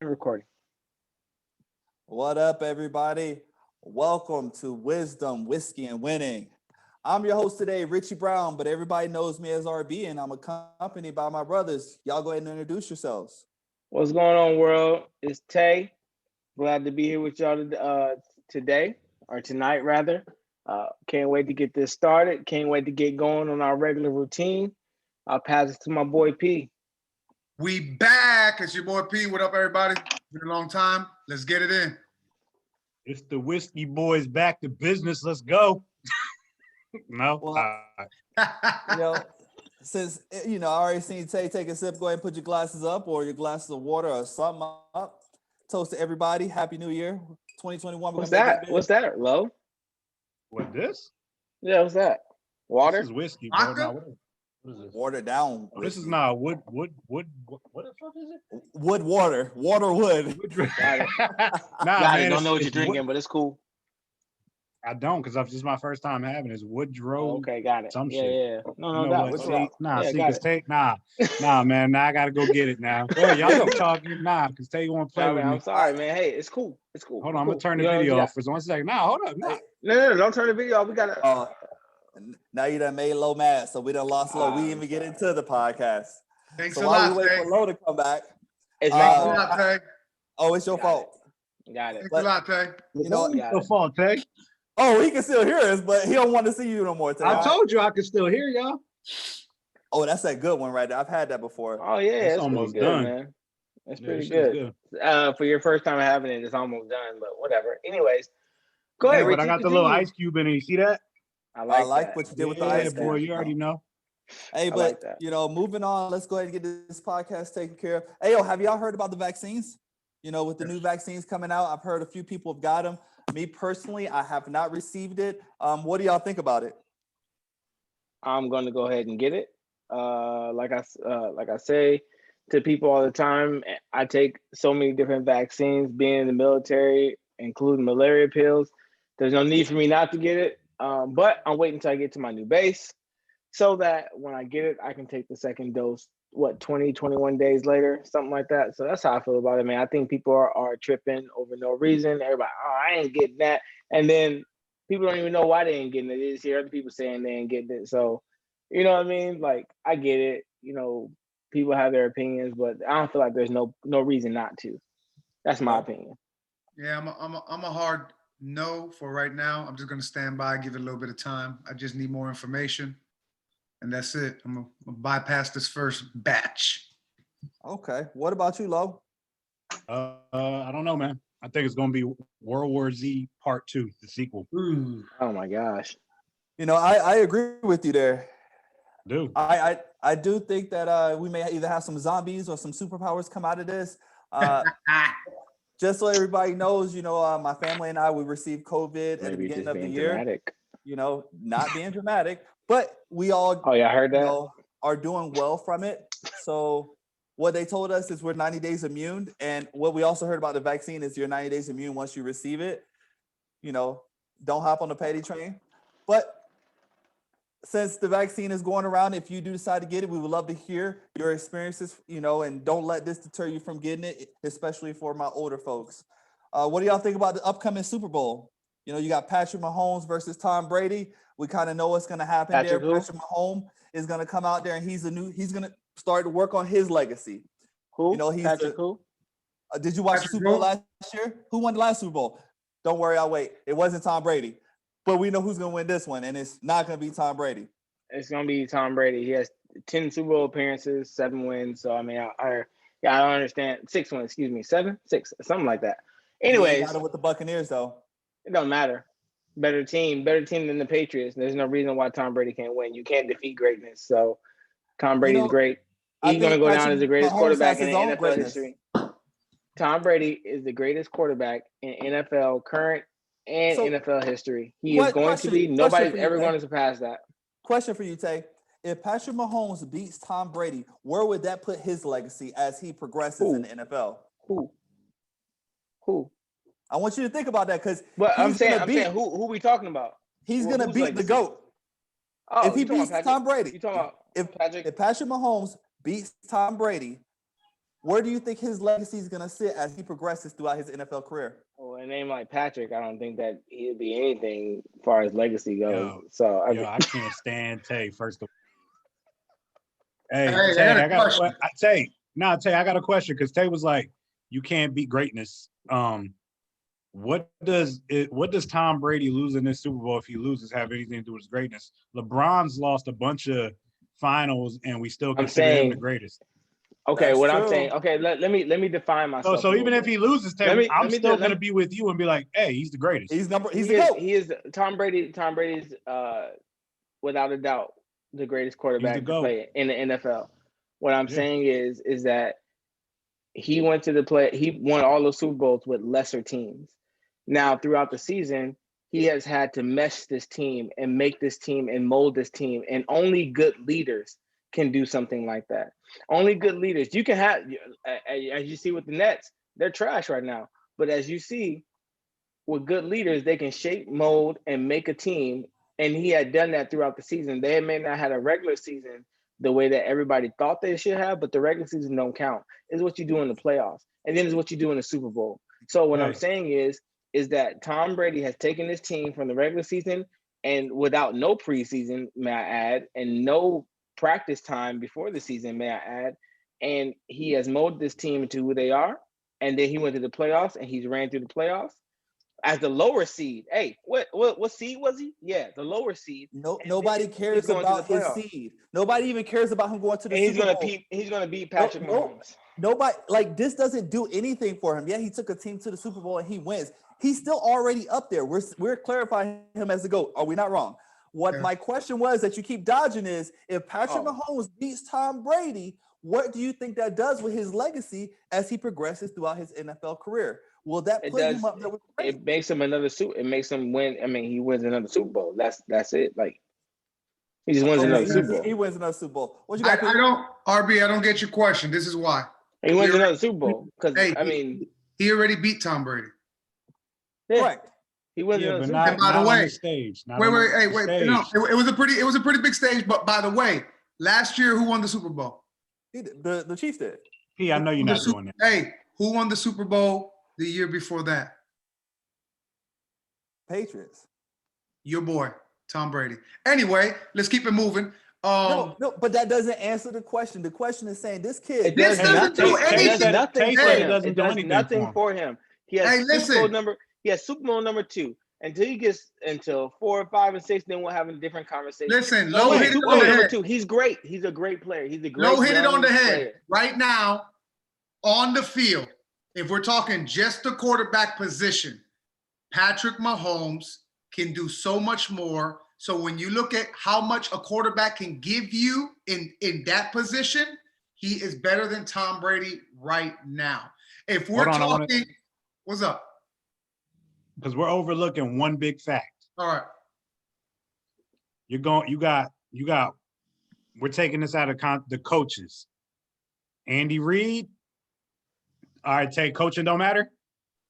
recording. What up, everybody? Welcome to Wisdom, Whiskey, and Winning. I'm your host today, Richie Brown, but everybody knows me as RB, and I'm accompanied by my brothers. Y'all go ahead and introduce yourselves. What's going on, world? It's Tay. Glad to be here with y'all today, or tonight, rather. Can't wait to get this started. Can't wait to get going on our regular routine. I'll pass it to my boy P. We back. It's your boy P. What up, everybody? Been a long time. Let's get it in. It's the Whiskey Boys back to business. Let's go. No? Well, since, I already seen Tay take a sip, go ahead and put your glasses up or your glasses of water or something up. Toast to everybody. Happy New Year. 2021. What's that? What's that, Lo? What, this? Yeah, what's that? Water? This is whiskey, bro. Vodka? Nah, what is this? Watered down. Oh, this is not wood. What the fuck is it? Wood. Water, wood. Got it. Nah, Got man, it. Don't know what you're it's drinking, but it's cool. I don't, because this is my first time having it. It's Woodrow. Okay, got it. Some yeah, shit. yeah. No, You know doubt. what? What's See, up? nah, Yeah, see, got because it. Tay, nah, man, now I gotta go get it now. Go ahead, y'all keep talking. Nah, because Tay won't play with me. I'm sorry, man. Hey, it's cool. It's cool. Hold It's on, I'm cool. gonna turn the You know what video you off for 1 second. Nah, hold up. Nah. Hey, no, don't turn the video off. We gotta. Now you done made Lo mad, so we done lost Lo. We didn't even get into the podcast. Thanks So a while lot, we wait Tay. for Lo to come back, It's Thanks a my lot, Tay. it's your Got fault. Got it. Thanks a lot, Tay. You know, It's your fault, Tay. oh, he can still hear us, but he don't want to see you no more. Tay. I told you I could still hear y'all. Oh, that's that good one right there. I've had that before. Oh yeah, It's it's almost pretty good, done. man. It's Yeah, pretty this shit's good. For your first time having it, it's almost done, but whatever. Anyways, go ahead, Yeah, Richie. but I got the little continue. ice cube in it. You see that? I I like that. what you did with the Yeah, ice boy, cream. you already know. Hey, I but like that. moving on. Let's go ahead and get this podcast taken care of. Hey, have y'all heard about the vaccines? With the new vaccines coming out, I've heard a few people have got them. Me personally, I have not received it. What do y'all think about it? I'm going to go ahead and get it. Like I say to people all the time, I take so many different vaccines. Being in the military, including malaria pills, there's no need for me not to get it. But I'm waiting until I get to my new base, so that when I get it, I can take the second dose. 21 days later, something like that. So that's how I feel about it, man. I think people are tripping over no reason. Everybody, I ain't getting that, and then people don't even know why they ain't getting it. They just hear other people saying they ain't getting it. So, you know what I mean? Like, I get it. People have their opinions, but I don't feel like there's no reason not to. That's my opinion. Yeah, I'm a hard no for right now. I'm just gonna stand by, give it a little bit of time. I just need more information, and that's it. I'm gonna bypass this first batch. Okay. What about you, Lo? I don't know, man. I think it's gonna be World War Z Part 2, the sequel. Oh my gosh. I agree with you there. Dude. I do think that we may either have some zombies or some superpowers come out of this. Just so everybody knows, my family and I, we received COVID at the beginning of the year. Dramatic. Not being dramatic, but we all I heard that. Are doing well from it. So what they told us is we're 90 days immune. And what we also heard about the vaccine is you're 90 days immune once you receive it. Don't hop on the petty train. But since the vaccine is going around, if you do decide to get it, we would love to hear your experiences, and don't let this deter you from getting it, especially for my older folks. What do y'all think about the upcoming Super Bowl? You got Patrick Mahomes versus Tom Brady. We kind of know what's going to happen there. Patrick Mahomes is going to come out there and he's going to start to work on his legacy. Who? Patrick who? Did you watch the Super Bowl last year? Who won the last Super Bowl? Don't worry, I'll wait. It wasn't Tom Brady. But we know who's going to win this one, and it's not going to be Tom Brady. It's going to be Tom Brady. He has 10 Super Bowl appearances, 7 wins. So, I mean, I don't understand. 6 wins, excuse me. 7? 6, something like that. Anyways. He got it with the Buccaneers, though. It don't matter. Better team than the Patriots. There's no reason why Tom Brady can't win. You can't defeat greatness. So, Tom Brady's great. He's going to go down as the greatest quarterback in NFL history. Tom Brady is the greatest quarterback in NFL current and NFL history. He is going to be. Nobody's ever going to surpass that. Question for you, Tay. If Patrick Mahomes beats Tom Brady, where would that put his legacy as he progresses in the NFL? Who? I want you to think about that because I'm saying who we talking about? He's going to beat the GOAT. Oh, if he beats Tom Brady. You talking about if Patrick Mahomes beats Tom Brady, Where do you think his legacy is going to sit as he progresses throughout his NFL career? Well, a name like Patrick, I don't think that he'll be anything as far as legacy goes. Yo, So I can't stand Tay. First of all, hey, Hey, Tay, I got a question. Tay, I got a question because Tay was like, "You can't beat greatness." What does Tom Brady losing this Super Bowl, if he loses, have anything to do with his greatness? LeBron's lost a bunch of finals, and we still consider him the greatest. Okay, That's what true. I'm saying. Okay, let me define myself. So even if he loses, Tay, I'm still gonna be with you and be like, "Hey, he's the greatest." He's the GOAT. He is Tom Brady. Tom Brady's without a doubt the greatest quarterback to play in the NFL. What I'm saying is that he won all those Super Bowls with lesser teams. Now, throughout the season, he has had to mesh this team and make this team and mold this team, and only good leaders can do something like that. Only good leaders. You can have, as you see with the Nets, they're trash right now. But as you see, with good leaders, they can shape, mold, and make a team. And he had done that throughout the season. They may not have had a regular season the way that everybody thought they should have, but the regular season don't count. It's what you do in the playoffs, and then it's what you do in the Super Bowl. So what I'm saying is that Tom Brady has taken this team from the regular season and without no preseason, may I add, and no practice time before the season, may I add, and he has molded this team into who they are. And then he went to the playoffs and he's ran through the playoffs as the lower seed. Hey, what seed was he? Yeah, the lower seed. Nobody cares about his seed. Nobody even cares about him going to the Super Bowl. He's gonna beat Patrick Mahomes. Nobody, like, this doesn't do anything for him. Yeah, he took a team to the Super Bowl and he wins. He's still already up there. We're clarifying him as the GOAT. Are we not wrong? What my question was that you keep dodging is, if Patrick Mahomes beats Tom Brady, what do you think that does with his legacy as he progresses throughout his NFL career? Will that put him up there with Brady? It makes him another Super. It makes him win. I mean, he wins another Super Bowl. That's it. Like, he just wins another Super Bowl. He wins another Super Bowl. What you I got? don't get your question. This is why. He wins another Super Bowl because he already beat Tom Brady. Correct. He wins another Super Bowl. And by the way, stage. Wait. No, it was a pretty big stage. But by the way, last year who won the Super Bowl? The Chiefs did. I know you're not doing that. Hey, who won the Super Bowl the year before that? Patriots. Your boy, Tom Brady. Anyway, let's keep it moving. No, but that doesn't answer the question. The question is saying this kid. This doesn't do anything. It does nothing for him. He has Super Bowl number 2. Until 4, 5, and 6, then we'll have a different conversation. Listen, hit it on the head. 2. He's great. He's a great player. He's a great low hit it on the head. Player. Right now, on the field, if we're talking just the quarterback position, Patrick Mahomes can do so much more. So when you look at how much a quarterback can give you in that position, he is better than Tom Brady right now. If we're talking, what's up? Because we're overlooking one big fact. All right. We're taking this out of the coaches. Andy Reid. All right, coaching don't matter.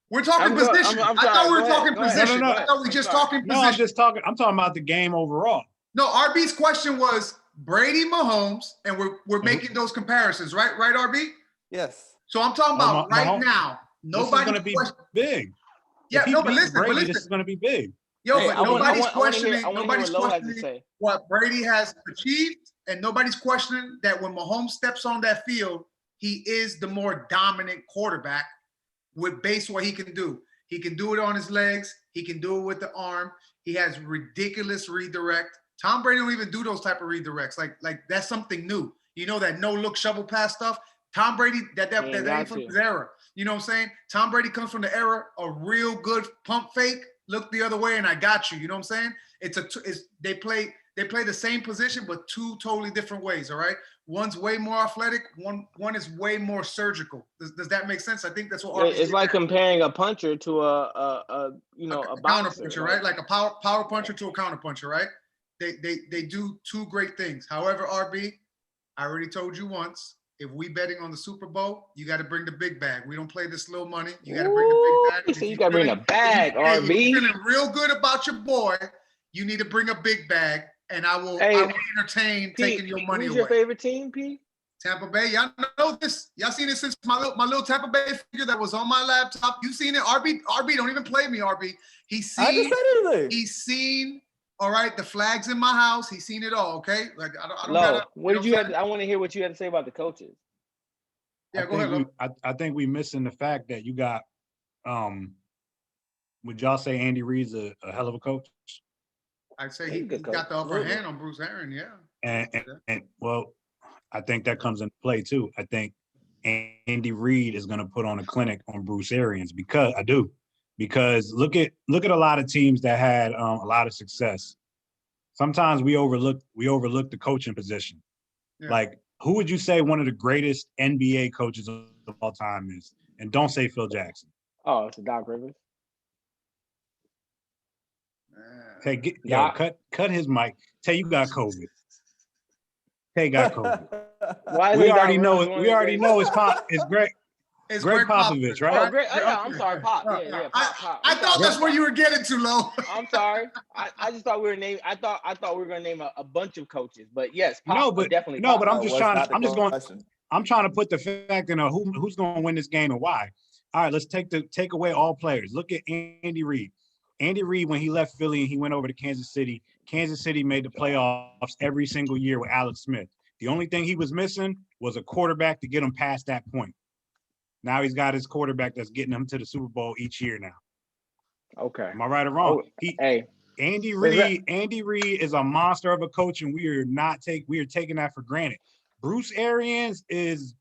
We're talking position. I thought we were talking position. No. I thought we were just talking position. No, I'm talking about the game overall. No, RB's question was Brady, Mahomes, and we're making those comparisons, right? Right, RB? Yes. So I'm talking about now. Nobody's going to be big. Yeah, no, but listen, this is going to be big. Yo, but nobody's questioning what Brady has achieved, and nobody's questioning that when Mahomes steps on that field, he is the more dominant quarterback with base what he can do. He can do it on his legs. He can do it with the arm. He has ridiculous redirect. Tom Brady don't even do those type of redirects. Like that's something new. You know, that no-look shovel pass stuff. Tom Brady, that ain't from his era. You know what I'm saying? Tom Brady comes from the era of real good pump fake, look the other way, and I got you. You know what I'm saying? They play the same position, but 2 totally different ways. All right, one's way more athletic. One is way more surgical. Does that make sense? I think that's what it's like comparing a puncher to a counter puncher, right? Like a power puncher to a counter puncher, right? They do 2 great things. However, RB, I already told you once. If we betting on the Super Bowl, you got to bring the big bag. We don't play this little money. You got to bring the big bag. So you got to bring the bag, RB. If you're feeling real good about your boy, you need to bring a big bag, and I will entertain taking your money away. Who's your favorite team, P? Tampa Bay, y'all know this. Y'all seen it since my little Tampa Bay figure that was on my laptop. You seen it, RB? RB, don't even play me, RB. He's I just seen. said anything. He's seen. All right, the flags in my house. He's seen it all. Okay, like I don't Lo, gotta. what did you have? I want to hear what you had to say about the coaches. Yeah, go ahead. Lo. I think we missing the fact that you got. Would y'all say Andy Reid's a hell of a coach? I'd say he got the upper hand on Bruce Aaron. Yeah. And well, I think that comes into play too. I think Andy Reid is going to put on a clinic on Bruce Arians because look at a lot of teams that had a lot of success. Sometimes we overlook the coaching position. Yeah. Like, who would you say one of the greatest NBA coaches of all time is? And don't say Phil Jackson. Oh, it's Doc Rivers. Hey, cut his mic. Tay, you got COVID. Tay got COVID. We already know it's great. It's Greg Popovich, right? Oh, great. Oh, yeah, I'm sorry, Pop. Yeah, Pop. I thought that's where you were getting to, Lo. I'm sorry. I just thought we were naming. I thought we were going to name a bunch of coaches, but yes, Pop, definitely. No, but I'm trying to put the fact in who's going to win this game and why. All right, let's take away all players. Look at Andy Reid. Andy Reid, when he left Philly and he went over to Kansas City made the playoffs every single year with Alex Smith. The only thing he was missing was a quarterback to get him past that point. Now he's got his quarterback that's getting him to the Super Bowl each year now. Okay. Am I right or wrong? Andy Reid is a monster of a coach, and we are taking that for granted. Bruce Arians is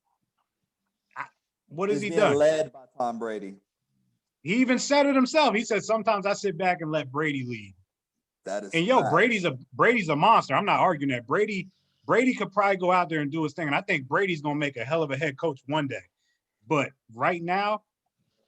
what has he done? Led by Tom Brady. He even said it himself. He said, sometimes I sit back and let Brady lead. That is Brady's a monster. I'm not arguing that. Brady could probably go out there and do his thing. And I think Brady's gonna make a hell of a head coach one day. But right now,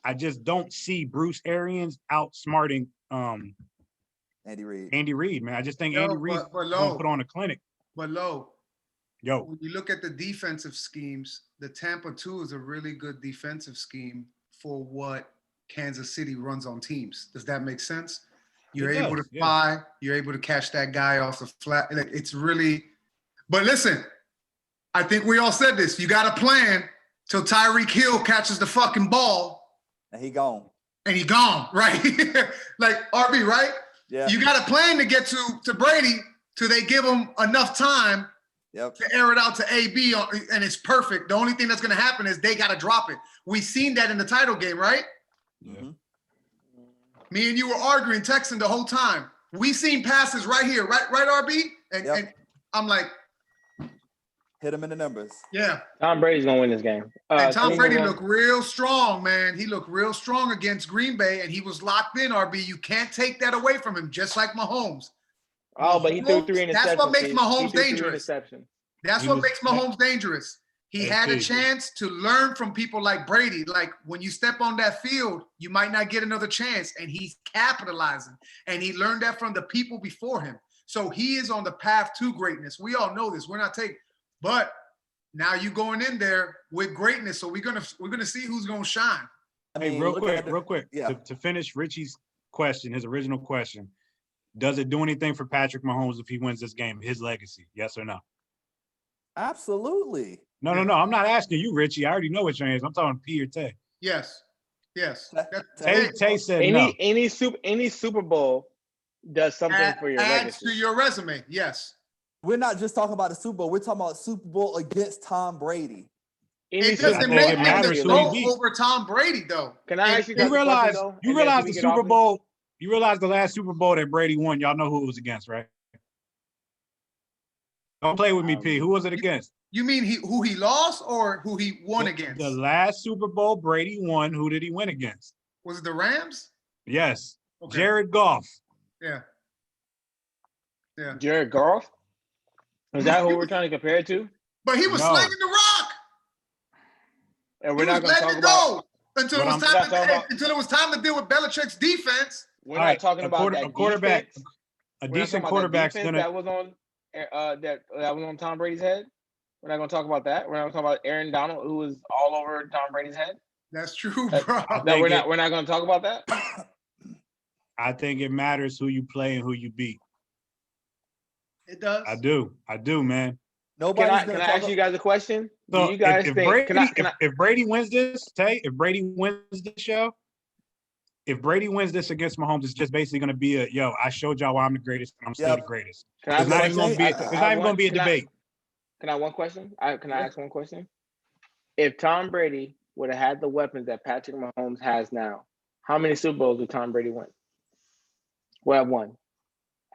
I just don't see Bruce Arians outsmarting Andy Reid, man. I just think Andy Reid's gonna put on a clinic. But when you look at the defensive schemes, the Tampa 2 is a really good defensive scheme for what Kansas City runs on teams. Does that make sense? You're able to fly. You're able to catch that guy off the flat. It's really. But listen, I think we all said this. You got a plan till Tyreek Hill catches the fucking ball. And he gone, right? Like RB, right? Yeah. You got a plan to get to Brady till they give him enough time to air it out to AB, and it's perfect. The only thing that's going to happen is they got to drop it. We seen that in the title game, right? Yeah. Me and you were arguing, texting the whole time. We seen passes right here, right, RB? And I'm like, hit him in the numbers. Yeah. Tom Brady's gonna win this game. And Tom Brady looked real strong, man. He looked real strong against Green Bay, and he was locked in, RB. You can't take that away from him, just like Mahomes. Oh, but he threw 3 interceptions. That's what makes Mahomes dangerous. That's what makes Mahomes dangerous. He had a chance to learn from people like Brady. Like, when you step on that field, you might not get another chance, and he's capitalizing. And he learned that from the people before him. So he is on the path to greatness. We all know this. We're not taking, but now you going in there with greatness. So we're gonna see who's gonna shine. Hey, real quick. Yeah. To finish Richie's question, his original question, does it do anything for Patrick Mahomes if he wins this game? His legacy, yes or no? Absolutely. No. I'm not asking you, Richie. I already know what your answer is. I'm talking P or Tay. Yes. Tay said no. Any Super Bowl does something for your legacy. Adds to your resume. Yes. We're not just talking about the Super Bowl. We're talking about Super Bowl against Tom Brady. It doesn't make him the GOAT over Tom Brady, though. Can I ask you You realize the Super Bowl? You realize the last Super Bowl that Brady won? Y'all know who it was against, right? Don't play with me, P. Who was it against? You mean who he lost or who he won against? The last Super Bowl Brady won, who did he win against? Was it the Rams? Yes. Okay. Jared Goff. Yeah. Jared Goff? Is that who we're trying to compare it to? But he was slinging the rock. And we're not going to talk about until it was time to deal with Belichick's defense. We're not talking about that quarterback. Defense. A decent quarterback's gonna that was on Tom Brady's head. We're not going to talk about that. We're not going to talk about Aaron Donald, who was all over Tom Brady's head. That's true, bro. We're not going to talk about that. I think it matters who you play and who you beat. It does. I do, man. Nobody's Can I ask you guys a question? Do So you guys think? if Brady wins this, if Brady wins this show, if Brady wins this against Mahomes, it's just basically going to be I showed y'all why I'm the greatest, and I'm still the greatest. It's not even going to be. It's not even going to be a debate. Can I have one question? Can I ask one question? If Tom Brady would have had the weapons that Patrick Mahomes has now, how many Super Bowls would Tom Brady win? Well, have won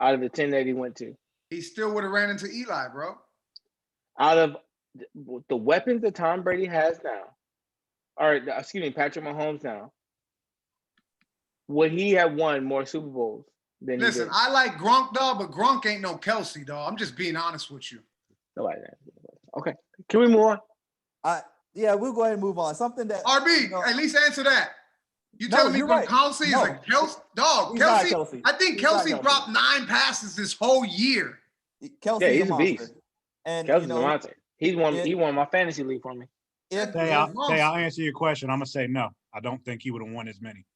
out of the 10 that he went to. He still would have ran into Eli, bro. Out of the weapons that Tom Brady has now, Patrick Mahomes now, would he have won more Super Bowls than he did? Listen, I like Gronk, dog, but Gronk ain't no Kelsey, dog. I'm just being honest with you. Nobody. Okay. Can we move on? Yeah, we'll go ahead and move on. Something that RB, at least answer that. You telling me Gronkowski is a Kelsey? Dog, Kelsey. I think Kelsey dropped 9 passes this whole year. Kelsey's he's a beast. And Kelsey's a monster. He won my fantasy league for me. I'll answer your question. I'm gonna say no. I don't think he would have won as many.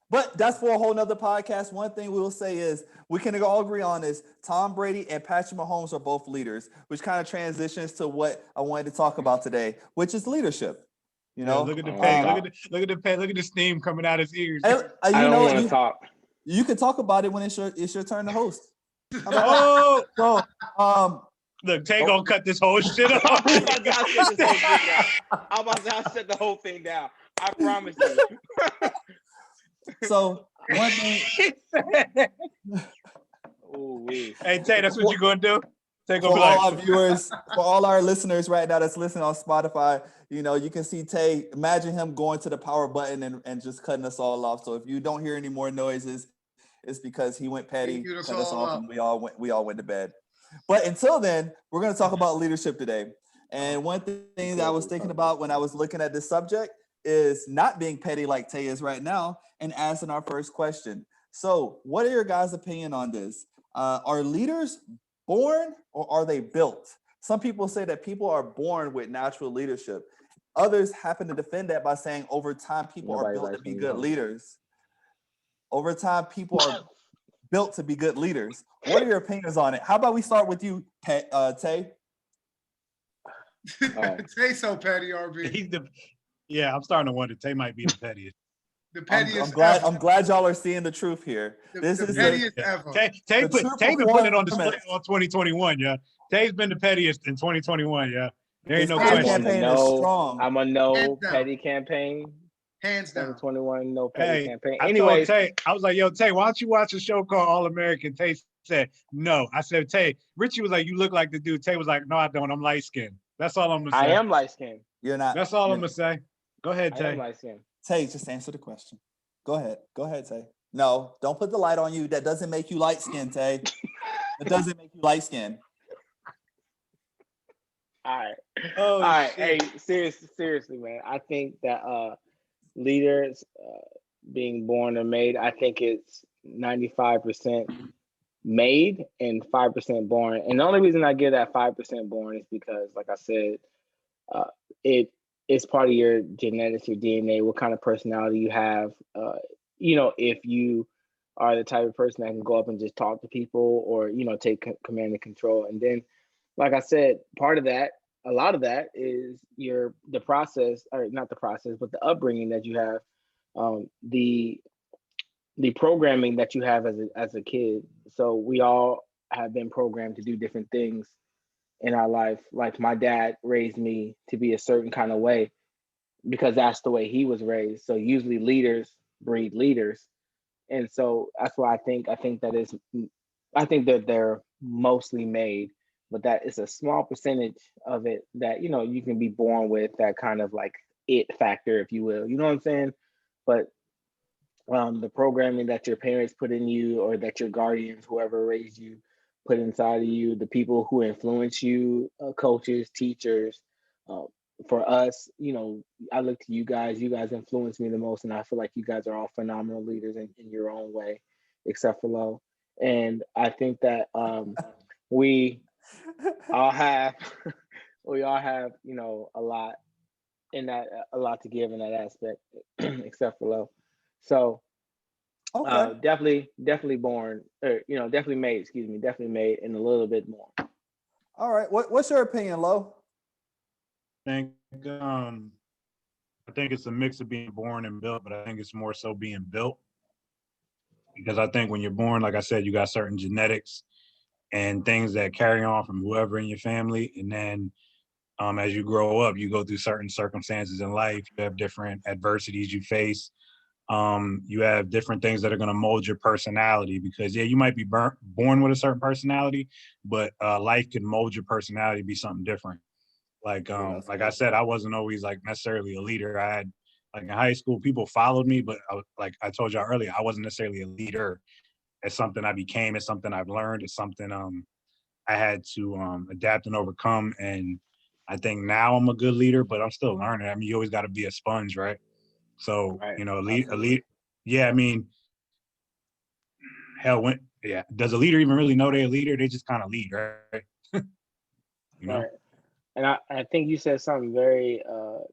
But that's for a whole nother podcast. One thing we will say is we can all agree on is Tom Brady and Patrick Mahomes are both leaders, which kind of transitions to what I wanted to talk about today, which is leadership. Look at the pay. Look at the pay. Look at the steam coming out his ears. I don't want to talk. You can talk about it when it's your turn to host. Look, Tay gonna cut this whole shit off. I'm about to set the whole thing down. I promise you. So one thing. Hey Tay, that's what you're gonna do. For all our viewers, for all our listeners right now that's listening on Spotify, you can see Tay. Imagine him going to the power button and just cutting us all off. So if you don't hear any more noises, it's because he went petty, cut us off, and we all went to bed. But until then, we're going to talk about leadership today. And one thing that I was thinking about when I was looking at this subject is not being petty like Tay is right now and asking our first question. So what are your guys' opinion on this? Are leaders born or are they built? Some people say that people are born with natural leadership. Others happen to defend that by saying over time, people are built to be good leaders. Over time, people are built to be good leaders. What are your opinions on it? How about we start with you, Tay? Tay's so petty, RB. I'm starting to wonder. Tay might be the pettiest. The pettiest. I'm glad y'all are seeing the truth here. This is pettiest ever. Tay been putting it on display all 2021. Yeah, Tay's been the pettiest in 2021. Yeah, there ain't no question. I'm a petty campaign. Hands down. 2021, no petty campaign. I told Tay, I was like, yo, Tay, why don't you watch a show called All American? Tay said, no. I said, Tay, Richie was like, you look like the dude. Tay was like, no, I don't. I'm light skinned. That's all I'm going to say. I am light skinned. You're not. That's all I'm going to say. Go ahead, Tay. I am light skinned. Tay, just answer the question. Go ahead, Tay. No, don't put the light on you. That doesn't make you light skinned, Tay. It doesn't make you light skinned. All right. All right. Hey, seriously, man. I think that leaders being born or made, I think it's 95% made and 5% born. And the only reason I give that 5% born is because, like I said, it's part of your genetics, your DNA, what kind of personality you have. If you are the type of person that can go up and just talk to people or, take command and control. And then, like I said, a lot of that is the process, or not the process, but the upbringing that you have, the programming that you have as a kid. So we all have been programmed to do different things in our life. Like my dad raised me to be a certain kind of way because that's the way he was raised. So usually leaders breed leaders. And so that's why I think that they're mostly made, but that is a small percentage of it that, you can be born with that kind of like it factor, if you will, you know what I'm saying? But the programming that your parents put in you or that your guardians, whoever raised you, put inside of you, the people who influence you, coaches, teachers, for us, I look to you guys influence me the most, and I feel like you guys are all phenomenal leaders in your own way, except for Lo. And I think that we all have a lot to give in that aspect, except for Lo. So definitely born, or definitely made, and a little bit more. All right. What's your opinion, Lo? I think it's a mix of being born and built, but I think it's more so being built. Because I think when you're born, like I said, you got certain genetics and things that carry on from whoever in your family. And then as you grow up, you go through certain circumstances in life. You have different adversities you face. You have different things that are going to mold your personality because, yeah, you might be born with a certain personality, but life can mold your personality to be something different. Like I said, I wasn't always like necessarily a leader. I had like in high school, people followed me, but like I told y'all earlier, I wasn't necessarily a leader. It's something I became. It's something I've learned. It's something I had to adapt and overcome. And I think now I'm a good leader, but I'm still learning. I mean, you always got to be a sponge, right? So Right. a lead. Yeah, I mean, hell, does a leader even really know they're a leader? They just kind of lead, right? you know. Right. And I think you said something very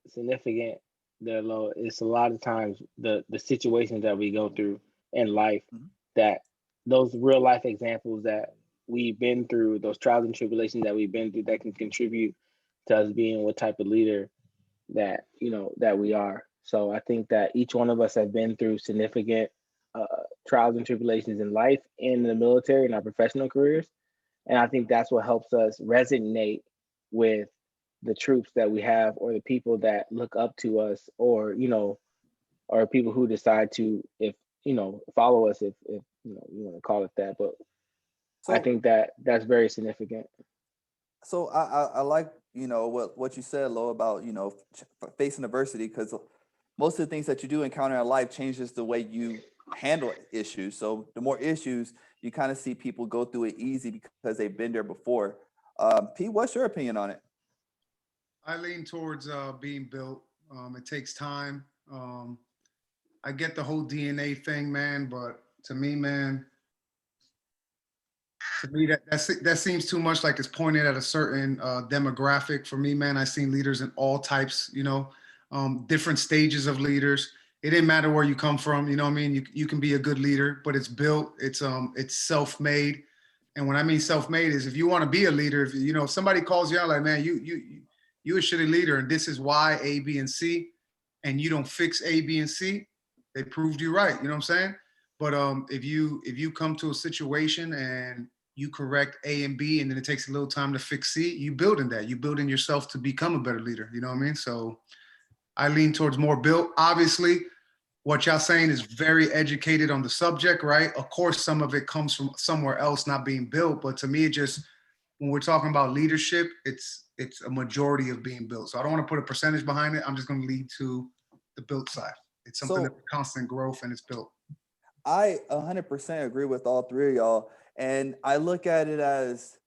significant there, Lo. It's a lot of times the situations that we go through in life, Mhm. that those real life examples that we've been through, those trials and tribulations that we've been through, that can contribute to us being what type of leader that that we are. So I think that each one of us have been through significant uh, trials and tribulations in life, in the military, in our professional careers, and I think that's what helps us resonate with the troops that we have, or the people that look up to us, or or people who decide to, if follow us, if you want to call it that. But I So think that that's very significant. so I like what you said, Lo, about facing adversity, because most of the things that you do encounter in life changes the way you handle issues. So the more issues, you kind of see people go through it easy because they've been there before. Pete, what's your opinion on it? I lean towards being built. It takes time. I get the whole DNA thing, man, but to me, man, that seems too much like it's pointed at a certain demographic. For me, man, I've seen leaders in all types, different stages of leaders. It didn't matter where you come from, you know what I mean? You can be a good leader, but it's built, it's self-made. And when I mean self-made is, if you want to be a leader, if somebody calls you out like, man, you a shitty leader and this is why A, B, and C, and you don't fix A, B, and C, they proved you right. You know what I'm saying? But if you come to a situation and you correct A and B, and then it takes a little time to fix C, you building that. You building yourself to become a better leader. You know what I mean? So I lean towards more built. Obviously, what y'all saying is very educated on the subject, right? Of course, some of it comes from somewhere else not being built, but to me, it just, when we're talking about leadership, it's a majority of being built. So I don't want to put a percentage behind it. I'm just going to lead to the built side. It's something that's So constant growth and it's built. I 100% agree with all three of y'all, and I look at it as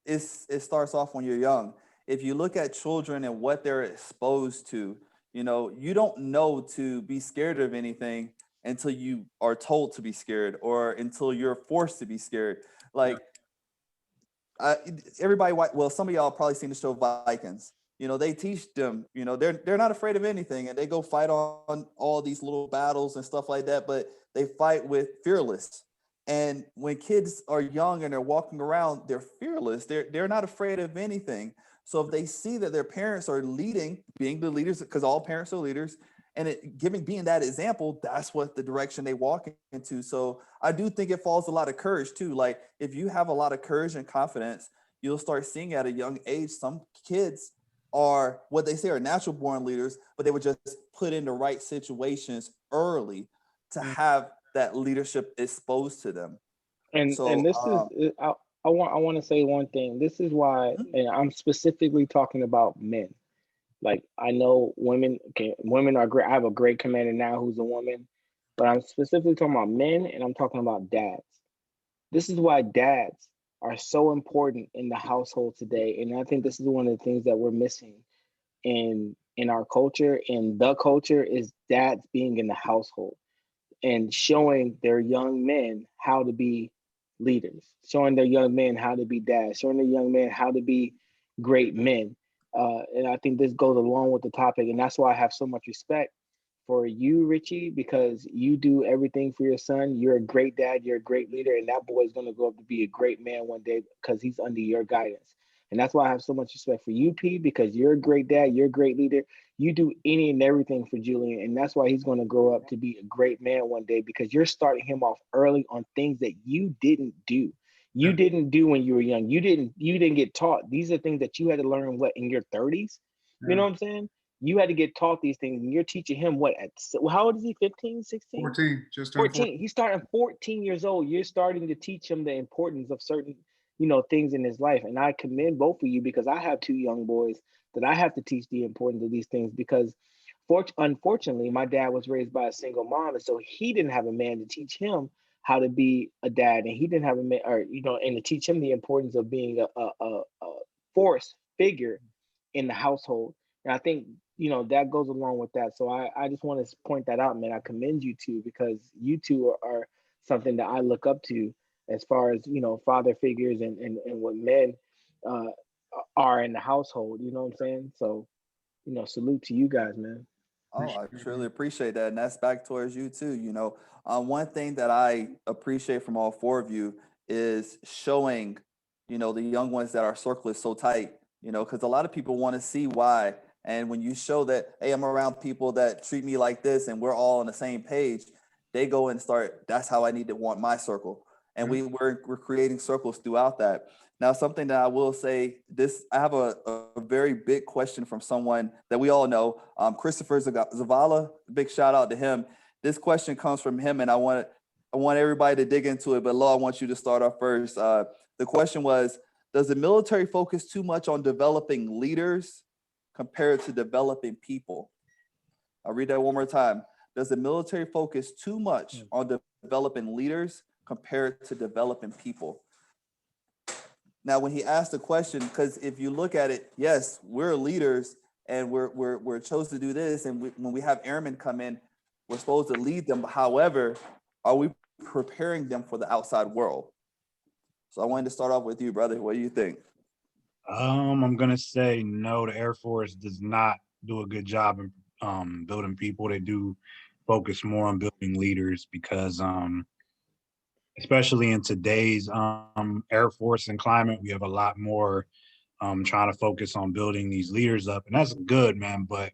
it starts off when you're young. If you look at children and what they're exposed to, you don't know to be scared of anything until you are told to be scared, or until you're forced to be scared. Like everybody, well, some of y'all probably seen the show Vikings. They teach them, they're not afraid of anything, and they go fight on all these little battles and stuff like that, but they fight with fearless. And when kids are young and they're walking around, they're fearless. They're not afraid of anything. So if they see that their parents are leading, being the leaders, because all parents are leaders, and being that example, that's what the direction they walk into. So I do think it falls a lot of courage too. Like if you have a lot of courage and confidence, you'll start seeing at a young age, some kids are what they say are natural born leaders, but they were just put in the right situations early to have that leadership exposed to them. And So this is I want to say one thing. This is why, and I'm specifically talking about men. Like, I know women women are great. I have a great commander now who's a woman, but I'm specifically talking about men, and I'm talking about dads. This is why dads are so important in the household today, and I think this is one of the things that we're missing in our culture. In the culture is dads being in the household and showing their young men how to be leaders, showing their young men how to be dads, showing their young men how to be great men. And I think this goes along with the topic. And that's why I have so much respect for you, Richie, because you do everything for your son. You're a great dad, you're a great leader, and that boy is going to grow up to be a great man one day because he's under your guidance. And that's why I have so much respect for you, P, because you're a great dad, you're a great leader. You do any and everything for Julian. And that's why he's going to grow up to be a great man one day, because you're starting him off early on things that you didn't do. You didn't do when you were young. You didn't get taught. These are things that you had to learn in your 30s. You know what I'm saying? You had to get taught these things, and you're teaching him how old is he? 15, 16? 14, just turned 14. He's starting 14 years old. You're starting to teach him the importance of certain, things in his life. And I commend both of you, because I have two young boys that I have to teach the importance of these things, because unfortunately, my dad was raised by a single mom. And so he didn't have a man to teach him how to be a dad. And he didn't have a man, and to teach him the importance of being a force figure in the household. And I think, that goes along with that. So I just want to point that out, man. I commend you two, because you two are something that I look up to as far as, father figures and what men are in the household. You know what I'm saying? So, salute to you guys, man. Oh, I truly appreciate that. And that's back towards you too. One thing that I appreciate from all four of you is showing, the young ones that our circle is so tight, because a lot of people want to see why. And when you show that, hey, I'm around people that treat me like this and we're all on the same page, they go and start, that's how I need to want my circle. And we're creating circles throughout that. Now, something that I will say, I have a very big question from someone that we all know, Christopher Zavala. Big shout out to him. This question comes from him, and I want everybody to dig into it. But Lo, I want you to start off first. The question was, does the military focus too much on developing leaders compared to developing people? I'll read that one more time. Does the military focus too much on developing leaders compared to developing people? Now, when he asked the question, because if you look at it, yes, we're leaders and we're chosen to do this. And when we have airmen come in, we're supposed to lead them. However, are we preparing them for the outside world? So I wanted to start off with you, brother. What do you think? I'm gonna say no. The Air Force does not do a good job in building people. They do focus more on building leaders, because especially in today's Air Force and climate, we have a lot more trying to focus on building these leaders up, and that's good, man. But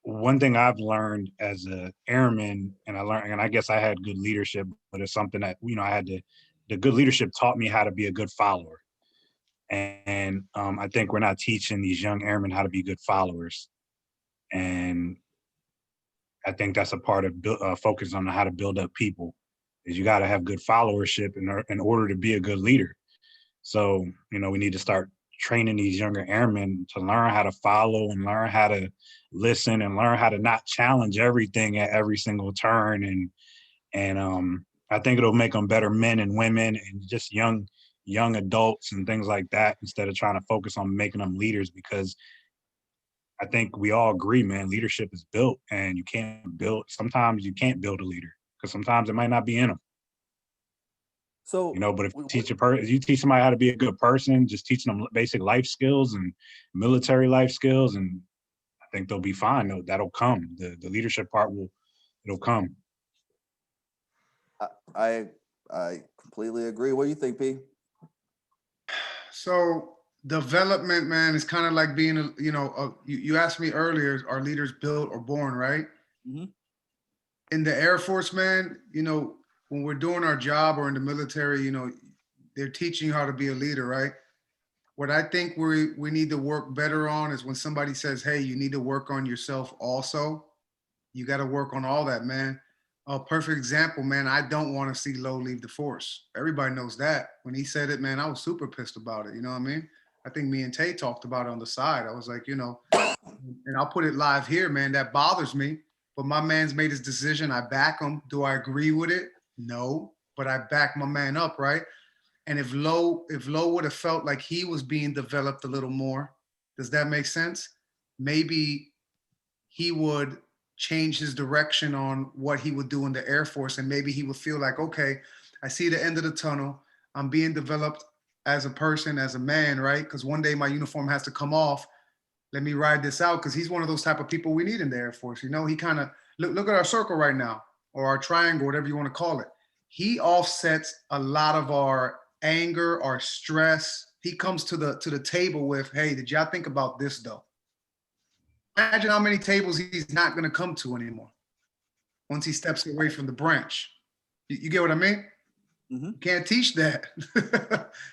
one thing I've learned as an airman, and I guess I had good leadership, but it's something that the good leadership taught me how to be a good follower. And I think we're not teaching these young airmen how to be good followers. And I think that's a part of focus on how to build up people, is you got to have good followership in order to be a good leader. So, we need to start training these younger airmen to learn how to follow and learn how to listen and learn how to not challenge everything at every single turn. And I think it'll make them better men and women and just young adults and things like that, instead of trying to focus on making them leaders, because I think we all agree, man, leadership is built, and sometimes you can't build a leader because sometimes it might not be in them. So, but if you teach somebody how to be a good person, just teaching them basic life skills and military life skills, and I think they'll be fine. That'll come. The leadership part it'll come. I completely agree. What do you think, P? So development, man, is kind of like being you asked me earlier, are leaders built or born, right? Mm-hmm. In the Air Force, man, when we're doing our job, or in the military, they're teaching you how to be a leader, right? What I think we need to work better on is when somebody says, hey, you need to work on yourself also. You got to work on all that, man. A perfect example, man, I don't want to see Lowe leave the force. Everybody knows that. When he said it, man, I was super pissed about it. You know what I mean? I think me and Tay talked about it on the side. I was like, and I'll put it live here, man, that bothers me. But my man's made his decision. I back him. Do I agree with it? No, but I back my man up, right? And if Lowe would have felt like he was being developed a little more, does that make sense? Maybe he would change his direction on what he would do in the Air Force, and maybe he would feel like, okay, I see the end of the tunnel. I'm being developed as a person, as a man, right? Because one day my uniform has to come off. Let me ride this out, because he's one of those type of people we need in the Air Force. He kind of, look at our circle right now, or our triangle, whatever you want to call it. He offsets a lot of our anger, our stress. he comes to the table with, hey, did y'all think about this though? Imagine how many tables he's not going to come to anymore once he steps away from the branch. You get what I mean? Mm-hmm. You can't teach that.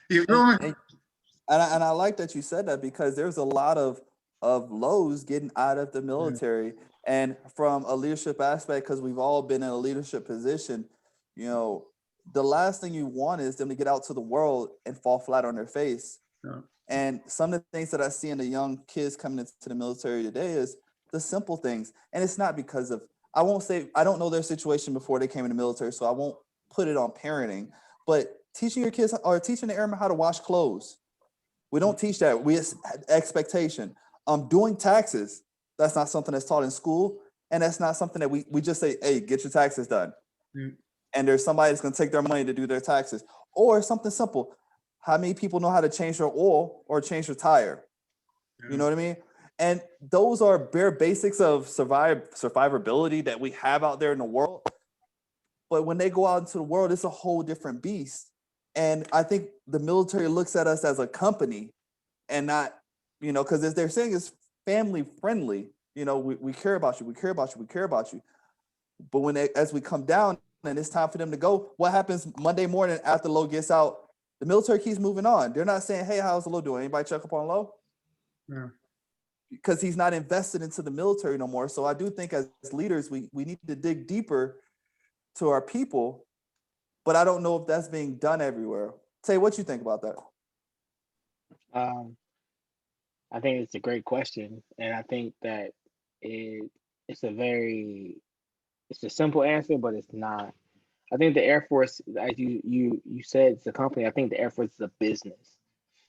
You feel me? And I like that you said that, because there's a lot of lows getting out of the military. And from a leadership aspect, because we've all been in a leadership position, you know, the last thing you want is them to get out to the world and fall flat on their face. Yeah. And some of the things that I see in the young kids coming into the military today is the simple things. And it's not because of, I won't say, I don't know their situation before they came in the military, so I won't put it on parenting, but teaching your kids or teaching the airmen how to wash clothes. We don't teach that. We expectation. Doing taxes, that's not something that's taught in school. And that's not something that we just say, hey, get your taxes done. Mm. And there's somebody that's going to take their money to do their taxes. Or something simple. How many people know how to change their oil or change their tire? Yeah. You know what I mean? And those are bare basics of survivability that we have out there in the world. But when they go out into the world, it's a whole different beast. And I think the military looks at us as a company and not, you know, because as they're saying, it's family friendly. You know, we care about you, we care about you, we care about you. But when as we come down and it's time for them to go, what happens Monday morning after Low gets out? The military keeps moving on. They're not saying, hey, how's Low doing? Anybody check up on Low? Yeah. Because he's not invested into the military no more. So I do think as leaders, we need to dig deeper to our people, but I don't know if that's being done everywhere. Tay, what you think about that? I think it's a great question, and I think that it's a simple answer, but it's not. I think the Air Force, as you said, it's a company. I think the Air Force is a business,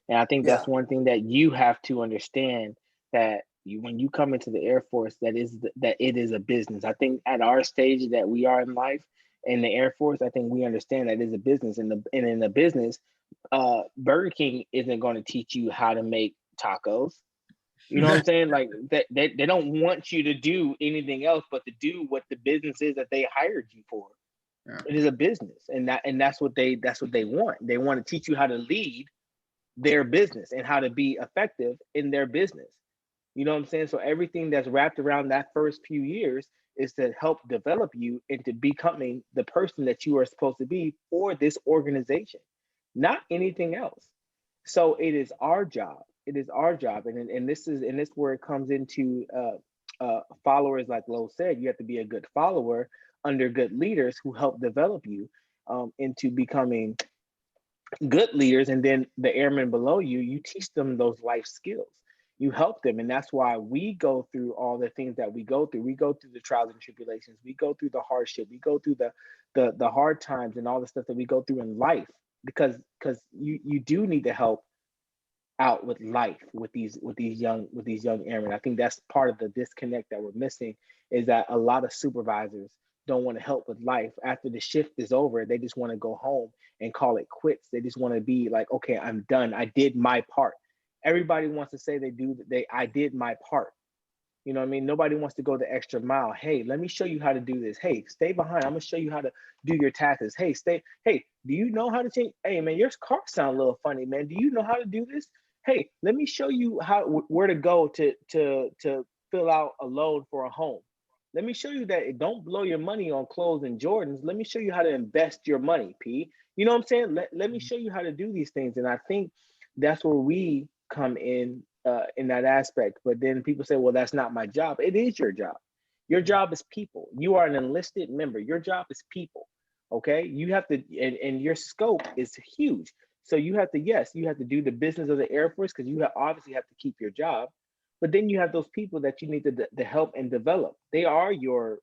and I think that's one thing that you have to understand, that when you come into the Air Force, that it is a business. I think at our stage that we are in life in the Air Force, I think we understand that it is a business, and in the business, Burger King isn't going to teach you how to make tacos. You know what I'm saying? Like they don't want you to do anything else but to do what the business is that they hired you for. Yeah. It is a business, and that's what they want. They want to teach you how to lead their business and how to be effective in their business. You know what I'm saying? So everything that's wrapped around that first few years is to help develop you into becoming the person that you are supposed to be for this organization, not anything else. So it is our job. It is our job, and this is where it comes into followers. Like Lo said, you have to be a good follower under good leaders who help develop you into becoming good leaders. And then the airmen below you, you teach them those life skills. You help them, and that's why we go through all the things that we go through. We go through the trials and tribulations. We go through the hardship. We go through the hard times and all the stuff that we go through in life, because you do need to help out with life with these young airmen. I think that's part of the disconnect that we're missing, is that a lot of supervisors don't want to help with life. After the shift is over, they just want to go home and call it quits. They just want to be like, okay, I'm done. I did my part. Everybody wants to say I did my part. You know what I mean? Nobody wants to go the extra mile. Hey, let me show you how to do this. Hey, stay behind. I'm gonna show you how to do your taxes. Hey, do you know how to change? Hey, man, your car sound a little funny, man. Do you know how to do this? Hey, let me show you where to go to fill out a loan for a home. Let me show you that don't blow your money on clothes and Jordans. Let me show you how to invest your money, P. You know what I'm saying? Let me show you how to do these things. And I think that's where we come in that aspect. But then people say, well, that's not my job. It is your job. Your job is people. You are an enlisted member. Your job is people. Okay. You have to, and your scope is huge. So you have to do the business of the Air Force, because you obviously have to keep your job. But then you have those people that you need to help and develop. They are your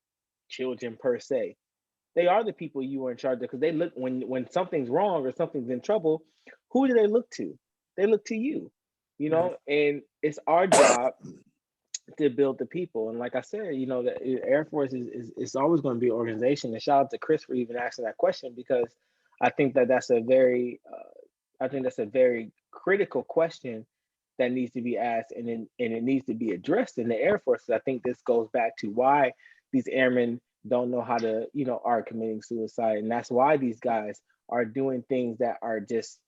children per se. They are the people you are in charge of, because they look when something's wrong or something's in trouble. Who do they look to? They look to you, you know. And it's our job to build the people. And like I said, you know, the Air Force is always going to be an organization. And shout out to Chris for even asking that question, because I think that's a very critical question that needs to be asked, and it needs to be addressed in the Air Force. I think this goes back to why these airmen don't know how to, are committing suicide. And that's why these guys are doing things that are just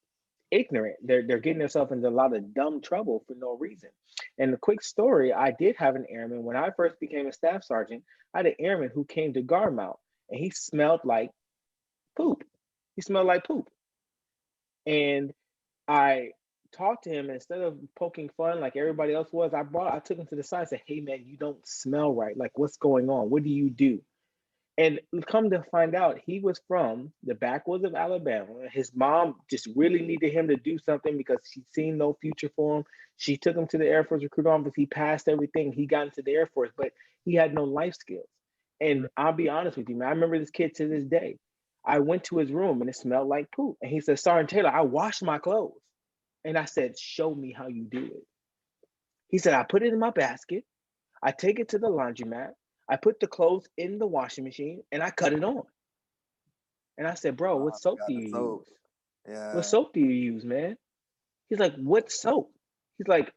ignorant. They're getting themselves into a lot of dumb trouble for no reason. And the quick story, I did have an airman when I first became a staff sergeant. I had an airman who came to guard mount, and he smelled like poop. He smelled like poop, and I talked to him instead of poking fun like everybody else was. I took him to the side and said, "Hey man, you don't smell right. Like what's going on? What do you do?" And come to find out, he was from the backwoods of Alabama. His mom just really needed him to do something because she'd seen no future for him. She took him to the Air Force recruit office. He passed everything. He got into the Air Force, but he had no life skills. And I'll be honest with you, man, I remember this kid to this day. I went to his room and it smelled like poop. And he said, "Sergeant Taylor, I washed my clothes." And I said, "Show me how you do it." He said, "I put it in my basket. I take it to the laundromat. I put the clothes in the washing machine and I cut it on." And I said, "Bro, what soap do you soap. use? What Yeah. soap do you use, man?" He's like, "What soap?" He's like,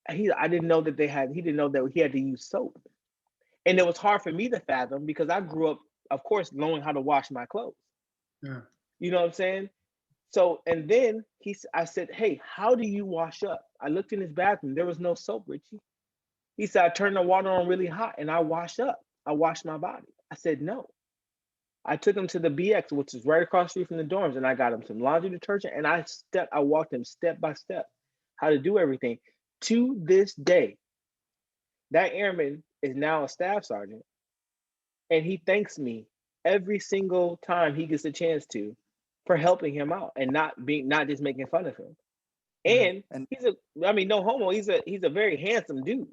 I didn't know that he didn't know that he had to use soap. And it was hard for me to fathom because I grew up, of course, knowing how to wash my clothes. Yeah. You know what I'm saying? So, and then I said, "Hey, how do you wash up?" I looked in his bathroom. There was no soap, Richie. He said, "I turn the water on really hot and I wash up. I wash my body." I said, "No." I took him to the BX, which is right across the street from the dorms, and I got him some laundry detergent. And I walked him step by step how to do everything. To this day, that airman is now a staff sergeant, and he thanks me every single time he gets a chance to for helping him out and not just making fun of him. And And I mean, no homo, he's a very handsome dude.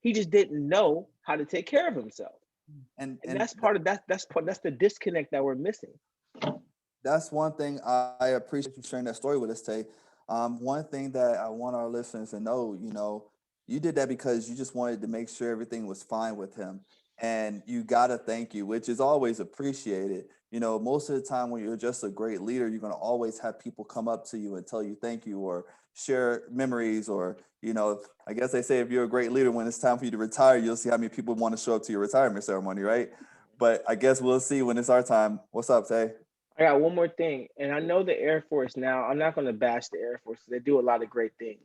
He just didn't know how to take care of himself. And that's part of that's the disconnect that we're missing. that's one thing I appreciate you sharing that story with us, Tay. One thing that I want our listeners to know, you did that because you just wanted to make sure everything was fine with him. And you got to thank you, which is always appreciated. Most of the time when you're just a great leader, you're going to always have people come up to you and tell you thank you or share memories or, I guess they say if you're a great leader, when it's time for you to retire, you'll see how many people want to show up to your retirement ceremony, right? But I guess we'll see when it's our time. What's up, Tay? I got one more thing, and I know the Air Force now. I'm not going to bash the Air Force. They do a lot of great things.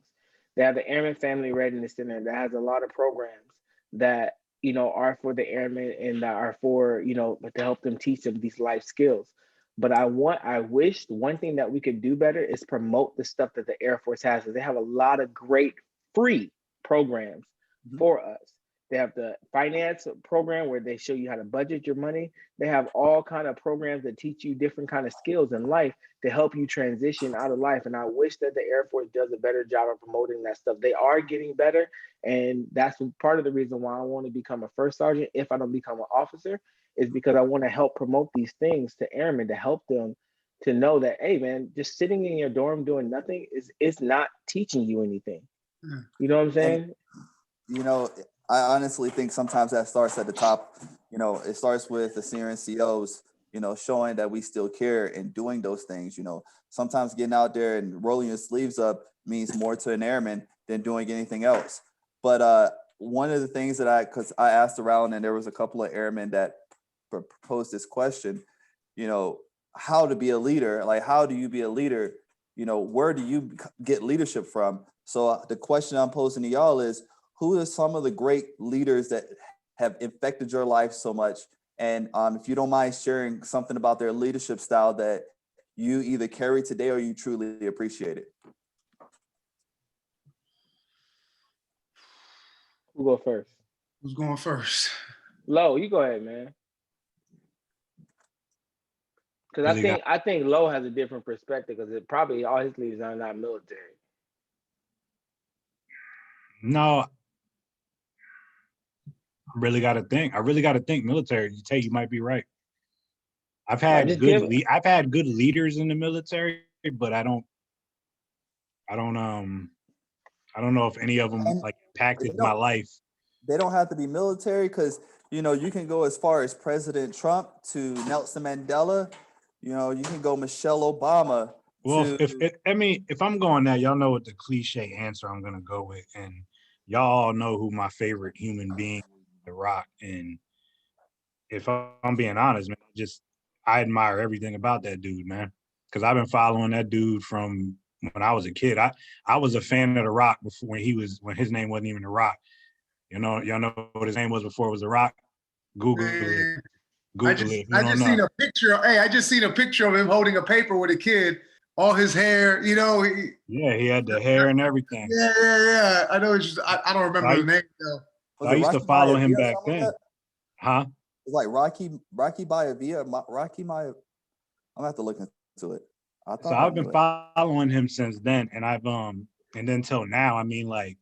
They have the Airman Family Readiness Center that has a lot of programs that are for the airmen and that are for to help them teach them these life skills. But I wish one thing that we could do better is promote the stuff that the Air Force has. Because they have a lot of great free programs for us. They have the finance program where they show you how to budget your money. They have all kind of programs that teach you different kind of skills in life to help you transition out of life. And I wish that the Air Force does a better job of promoting that stuff. They are getting better, and that's part of the reason why I want to become a first sergeant if I don't become an officer, is because I want to help promote these things to airmen to help them to know that, hey man, just sitting in your dorm doing nothing is not teaching you anything. You know what I'm saying? And I honestly think sometimes that starts at the top. It starts with the senior NCOs, showing that we still care and doing those things. Sometimes getting out there and rolling your sleeves up means more to an airman than doing anything else. But one of the things because I asked around and there was a couple of airmen that proposed this question, how to be a leader, like how do you be a leader? Where do you get leadership from? So the question I'm posing to y'all is, who are some of the great leaders that have affected your life so much? And if you don't mind sharing something about their leadership style that you either carry today or you truly appreciate it. Who go first? Who's going first? Lo, you go ahead, man. Because I think Lo has a different perspective because probably all his leaders are not military. No, I really got to think military. You might be right. I've had good leaders in the military, but I don't know if any of them like impacted my life. They don't have to be military because you can go as far as President Trump to Nelson Mandela. You can go Michelle Obama. Well, if I'm going that, y'all know what the cliche answer I'm gonna go with, and y'all all know who my favorite human being is, The Rock. And if I'm being honest, man, I admire everything about that dude, man. because I've been following that dude from when I was a kid. I was a fan of The Rock before when his name wasn't even The Rock. You know, y'all know what his name was before it was The Rock? Google it. Google it. I just seen a picture. Hey, I just seen a picture of him holding a paper with a kid. All his hair, you know. He had the hair and everything. Yeah. I know. It's just I don't remember the name though. I used to follow him back then. Huh? It's like Rocky Maivia. I'm gonna have to look into it. So I've been following him since then, and and then till now. I mean, like,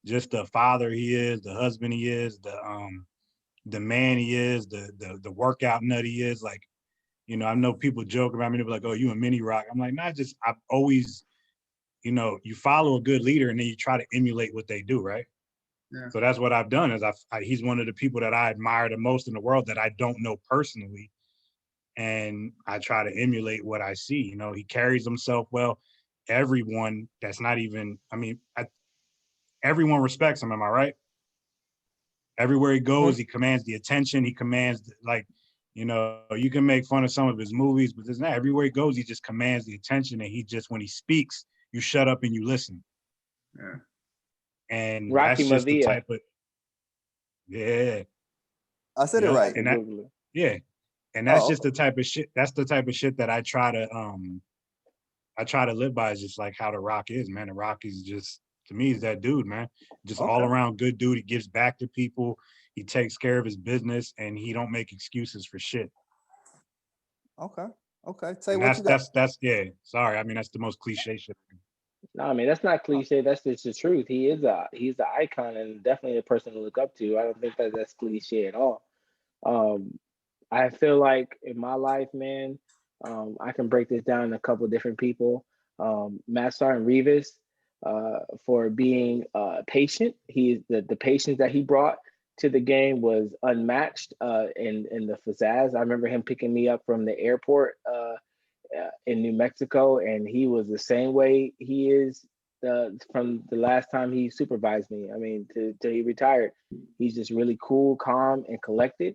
just the father he is, the husband he is, the man he is, the workout nut he is. Like, you know, I know people joke about me, they're like, "Oh, you a mini Rock." I'm like, nah, I've always, you know, you follow a good leader and then you try to emulate what they do, right? Yeah. So that's what I've done. Is he's one of the people that I admire the most in the world that I don't know personally, and I try to emulate what I see. You know, he carries himself well. Everyone that's not even, everyone respects him. Am I right? Everywhere he goes, he commands the attention. He commands, like, you know, you can make fun of some of his movies, but there's not, everywhere he goes, he just commands the attention. And when he speaks, you shut up and you listen. Yeah. And Rocky that's just Maivia. the type of, yeah. I said it right. And that, yeah. And that's just the type of shit. That's the type of shit that I try to live by, is just like how The Rock is, man. The Rock is just, to me, is that dude, man. Just all around good dude. He gives back to people. He takes care of his business, and he don't make excuses for shit. Okay. That's yeah. Sorry, I mean, that's the most cliche shit. No, I mean, that's not cliche. That's just the truth. He's the icon and definitely a person to look up to. I don't think that's cliche at all. I feel like in my life, man, I can break this down in a couple of different people. Matt Sergeant Revis, for being patient. The patience that he brought to the game was unmatched in the pizzazz. I remember him picking me up from the airport in New Mexico, and he was the same way he is from the last time he supervised me. I mean, till he retired. He's just really cool, calm, and collected.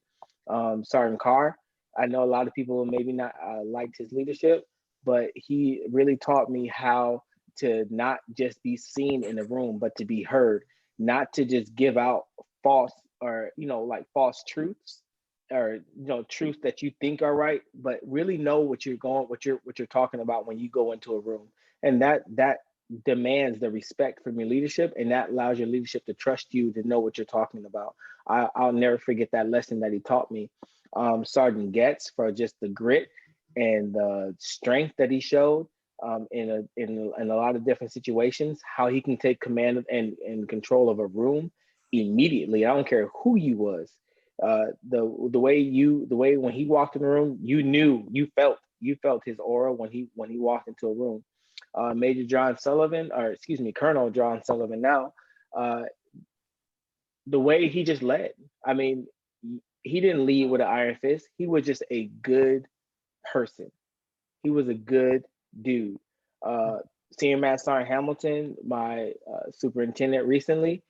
Sergeant Carr, I know a lot of people maybe not liked his leadership, but he really taught me how to not just be seen in the room, but to be heard, not to just give out false or, like false truths, or, truths that you think are right, but really know what you're talking about when you go into a room. And that demands the respect from your leadership, and that allows your leadership to trust you to know what you're talking about. I'll never forget that lesson that he taught me. Sergeant Getz, for just the grit and the strength that he showed in a lot of different situations, how he can take command and control of a room immediately. I don't care who you was. The way when he walked in the room, you felt his aura when he walked into a room. Major John Sullivan, or excuse me, Colonel John Sullivan now, the way he just led. I mean, he didn't lead with an iron fist. He was just a good person. He was a good dude. Senior Master Sergeant Hamilton, my superintendent recently,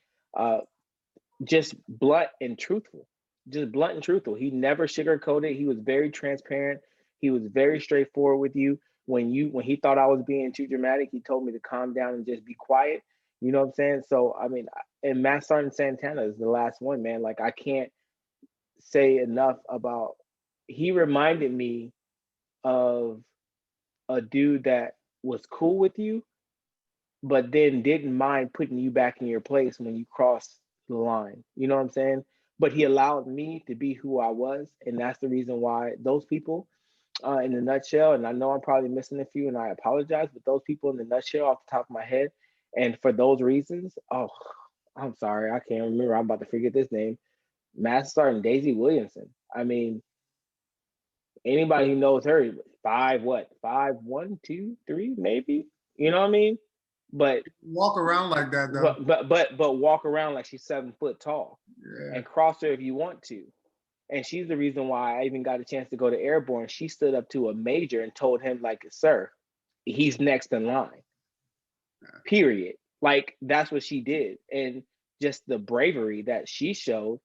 just blunt and truthful. He never sugarcoated. He was very transparent. He was very straightforward with you. When he thought I was being too dramatic, he told me to calm down and just be quiet. You know what I'm saying? So, I mean, and Master Sergeant Santana is the last one, man. Like, I can't say enough about, he reminded me of a dude that was cool with you, but then didn't mind putting you back in your place when you crossed the line. You know what I'm saying? But he allowed me to be who I was. And that's the reason why those people, in a nutshell, and I know I'm probably missing a few and I apologize, but those people in the nutshell off the top of my head, and for those reasons, oh, I'm sorry, I can't remember. I'm about to forget this name. Master Sergeant Daisy Williamson. I mean, anybody who knows her, 5'1", 2, 3, maybe. You know what I mean? But walk around like that though. But walk around like she's 7 foot tall, and cross her if you want to. And she's the reason why I even got a chance to go to Airborne. She stood up to a major and told him, like, sir, he's next in line. Period. Like, that's what she did. And just the bravery that she showed,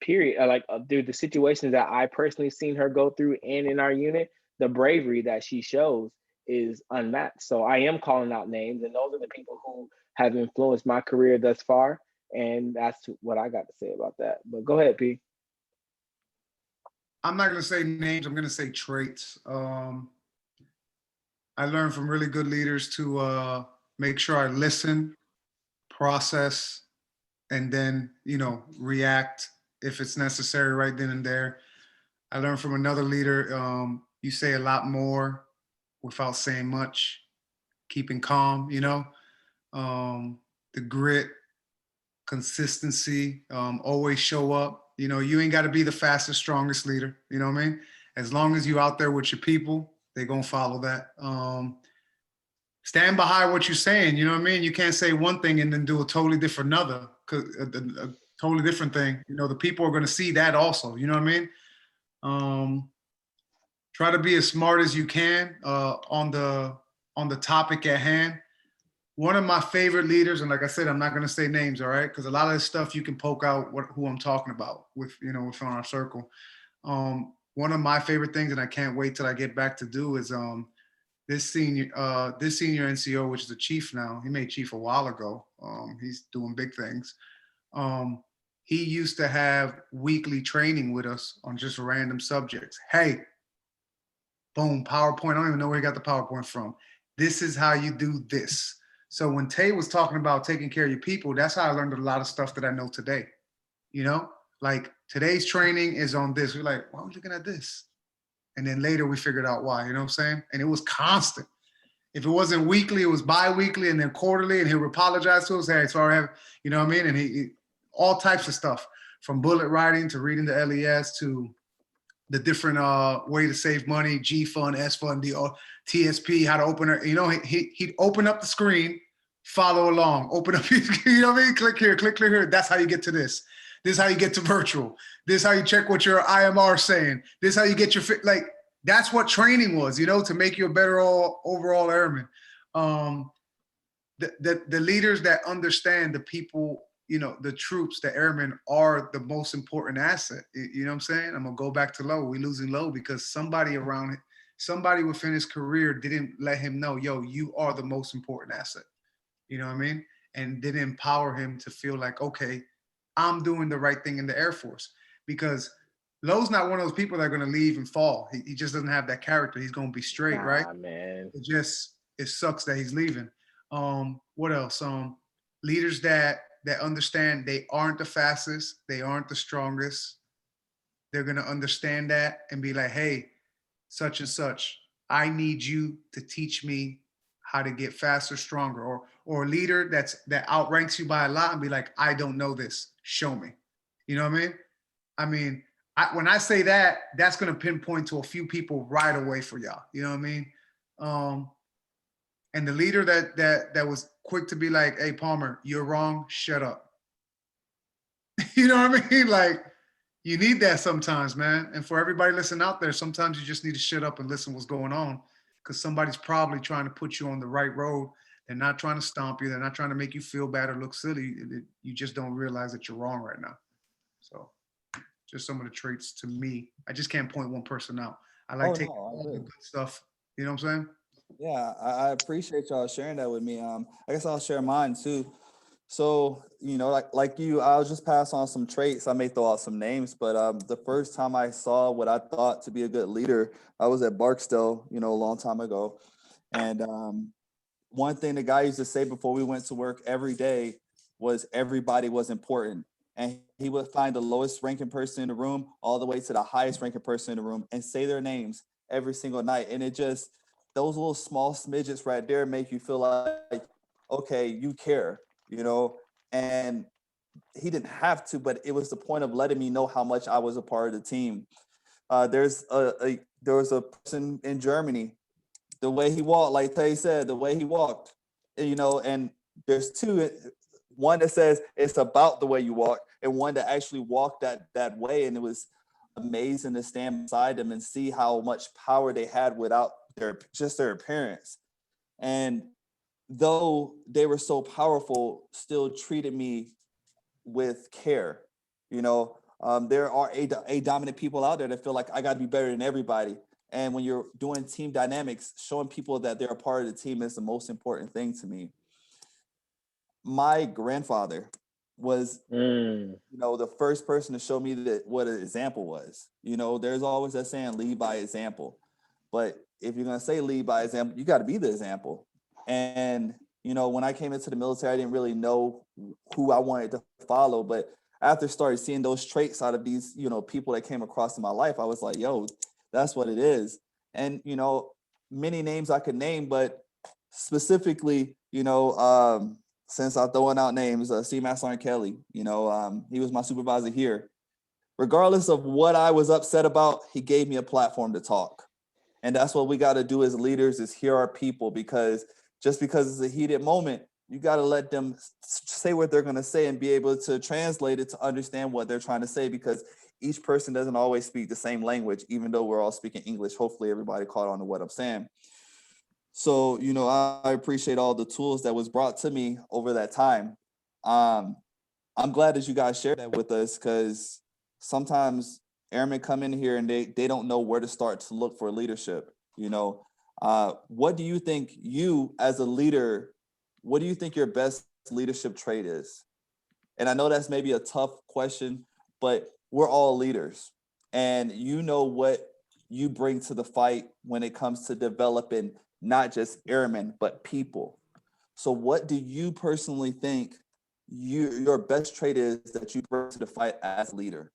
period. Through the situations that I personally seen her go through and in our unit, the bravery that she shows is unmatched. So I am calling out names, and those are the people who have influenced my career thus far. And that's what I got to say about that. But go ahead, P. I'm not going to say names. I'm going to say traits. I learned from really good leaders to make sure I listen, process, and then, react if it's necessary right then and there. I learned from another leader, you say a lot more without saying much, keeping calm, the grit, consistency, always show up. You ain't got to be the fastest, strongest leader. You know what I mean? As long as you out there with your people, they're going to follow that. Stand behind what you're saying. You know what I mean? You can't say one thing and then do a totally different another, a totally different thing. The people are going to see that also. You know what I mean? Try to be as smart as you can on the topic at hand. One of my favorite leaders, and like I said, I'm not going to say names, all right? Because a lot of this stuff you can poke out who I'm talking about within our circle. One of my favorite things, and I can't wait till I get back to do, is this senior NCO, which is a chief now. He made chief a while ago. He's doing big things. He used to have weekly training with us on just random subjects. Hey, boom, PowerPoint. I don't even know where he got the PowerPoint from. This is how you do this. So when Tay was talking about taking care of your people, that's how I learned a lot of stuff that I know today. Like today's training is on this. We're like, why are we looking at this? And then later we figured out why, you know what I'm saying? And it was constant. If it wasn't weekly, it was bi-weekly and then quarterly, and he'll apologize to us. Hey, sorry, you know what I mean? And he all types of stuff, from bullet writing to reading the LES to the different way to save money, G fund, S fund, TSP, how to open it. He'd open up the screen, follow along, open up, you know what I mean? Click here. That's how you get to this. This is how you get to virtual. This is how you check what your IMR is saying. This is how you get your fit. Like, that's what training was, to make you a better overall airman. The leaders that understand the people, the troops, the airmen are the most important asset. You know what I'm saying? I'm going to go back to Low. We're losing Low because somebody within his career didn't let him know, yo, you are the most important asset. You know what I mean? And didn't empower him to feel like, okay, I'm doing the right thing in the Air Force. Because Low's not one of those people that are going to leave and fall. He just doesn't have that character. He's going to be straight, right? Man. It sucks that he's leaving. What else? Leaders that understand they aren't the fastest, they aren't the strongest. They're going to understand that and be like, hey, such and such, I need you to teach me how to get faster, stronger. Or a leader that outranks you by a lot and be like, I don't know this, show me. You know what I mean? When I say that, that's going to pinpoint to a few people right away for y'all. You know what I mean? And the leader that was quick to be like, hey, Palmer, you're wrong, shut up. You know what I mean? Like, you need that sometimes, man. And for everybody listening out there, sometimes you just need to shut up and listen what's going on, because somebody's probably trying to put you on the right road. They're not trying to stomp you. They're not trying to make you feel bad or look silly. You just don't realize that you're wrong right now. So just some of the traits to me. I just can't point one person out. I like taking all the good stuff. You know what I'm saying? Yeah, I appreciate y'all sharing that with me. I guess I'll share mine too. So, like you, I'll just pass on some traits. I may throw out some names, but the first time I saw what I thought to be a good leader, I was at Barksdale, a long time ago. And one thing the guy used to say before we went to work every day was everybody was important. And he would find the lowest ranking person in the room all the way to the highest ranking person in the room and say their names every single night. And it just, those little small smidgets right there make you feel like, okay, you care, and he didn't have to, but it was the point of letting me know how much I was a part of the team. There was a person in Germany, the way he walked, like Tay said, the way he walked, and there's two, one that says it's about the way you walk, and one that actually walked that way. And it was amazing to stand beside them and see how much power they had without their appearance. And though they were so powerful, still treated me with care. There are a dominant people out there that feel like I got to be better than everybody. And when you're doing team dynamics, showing people that they're a part of the team is the most important thing to me. My grandfather was, the first person to show me that what an example was. There's always that saying, lead by example. But if you're going to say lead by example, you got to be the example. And, when I came into the military, I didn't really know who I wanted to follow. But after started seeing those traits out of these, people that came across in my life, I was like, yo, that's what it is. And, many names I could name, but specifically, since I'm throwing out names, C-Mass Sergeant Kelly, he was my supervisor here. Regardless of what I was upset about, he gave me a platform to talk. And that's what we got to do as leaders, is hear our people, because just because it's a heated moment, you got to let them say what they're going to say and be able to translate it to understand what they're trying to say, because each person doesn't always speak the same language, even though we're all speaking English. Hopefully everybody caught on to what I'm saying. So, I appreciate all the tools that was brought to me over that time. I'm glad that you guys shared that with us, because sometimes airmen come in here and they don't know where to start to look for leadership. What do you think you as a leader, what do you think your best leadership trait is? And I know that's maybe a tough question, but we're all leaders, and what you bring to the fight when it comes to developing not just airmen, but people. So what do you personally think your best trait is that you bring to the fight as a leader?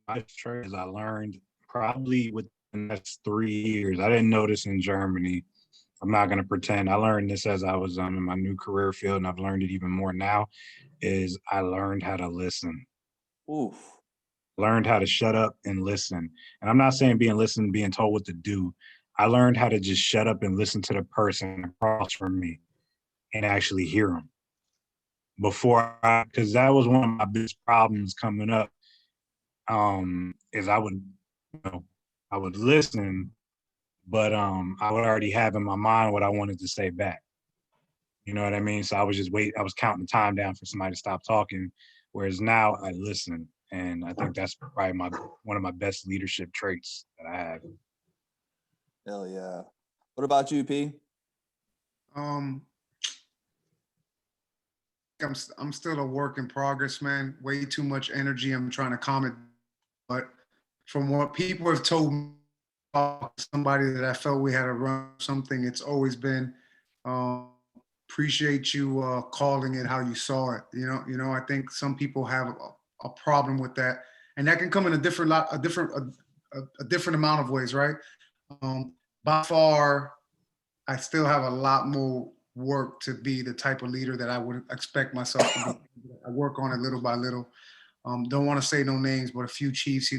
My trait is I learned probably within the next 3 years. I didn't know this in Germany. I'm not going to pretend. I learned this as I was in my new career field, and I've learned it even more now, is I learned how to listen. Oof. Learned how to shut up and listen. And I'm not saying being told what to do. I learned how to just shut up and listen to the person across from me and actually hear them because that was one of my biggest problems coming up. Is I would listen, but I would already have in my mind what I wanted to say back. You know what I mean? So I was counting the time down for somebody to stop talking, whereas now I listen. And I think that's probably one of my best leadership traits that I have. Hell yeah. What about you, P? I'm still a work in progress, man. Way too much energy. I'm trying to calm it. But from what people have told me, somebody that I felt we had to run something, it's always been appreciate you calling it how you saw it. I think some people have a problem with that, and that can come in a different amount of ways, right? By far, I still have a lot more work to be the type of leader that I would expect myself to be. I work on it little by little. Don't want to say no names, but a few chiefs,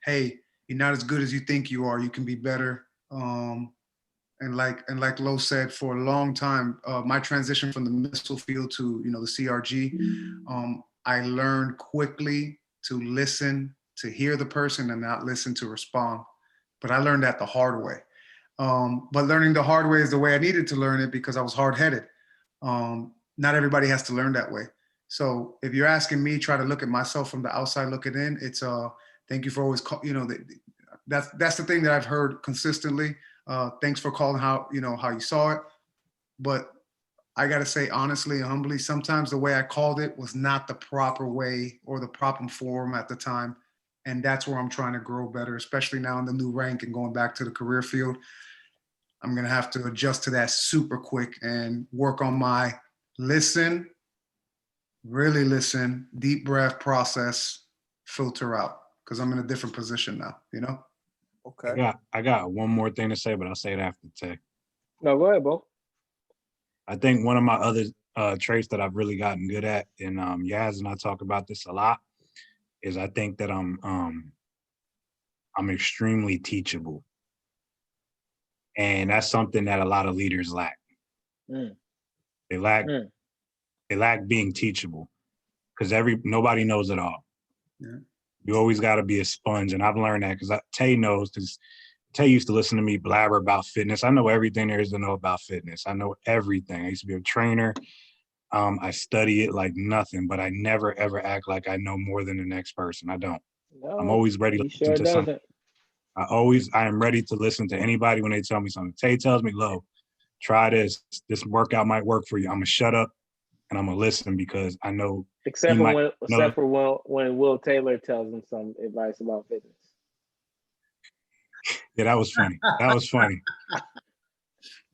hey, you're not as good as you think you are. You can be better. And like Lo said, for a long time, my transition from the missile field to the CRG, I learned quickly to listen, to hear the person, and not listen to respond. But I learned that the hard way. But learning the hard way is the way I needed to learn it, because I was hard-headed. Not everybody has to learn that way. So if you're asking me, try to look at myself from the outside looking in, it's thank you for always that's the thing that I've heard consistently. Thanks for calling how you saw it. But I got to say honestly and humbly, sometimes the way I called it was not the proper way or the proper form at the time. And that's where I'm trying to grow better, especially now in the new rank and going back to the career field. I'm going to have to adjust to that super quick and work on my listen, really listen, deep breath, process, filter out, because I'm in a different position now, Okay. I got one more thing to say, but I'll say it after Tay. No, go ahead, Bo. I think one of my other traits that I've really gotten good at, and Yaz and I talk about this a lot, is I think that I'm extremely teachable. And that's something that a lot of leaders lack. They lack being teachable, because nobody knows it all. Yeah. You always got to be a sponge, and I've learned that because Tay knows, because Tay used to listen to me blabber about fitness. I know everything there is to know about fitness. I know everything. I used to be a trainer. I study it like nothing, but I never ever act like I know more than the next person. I don't. No, I'm always ready to he listen sure to something. doesn't. I am ready to listen to anybody when they tell me something. Tay tells me, "Lo, try this. This workout might work for you." I'm gonna shut up and I'm gonna listen because I know Except he for might when, know. when Will Taylor tells him some advice about fitness. Yeah, that was funny. That was funny.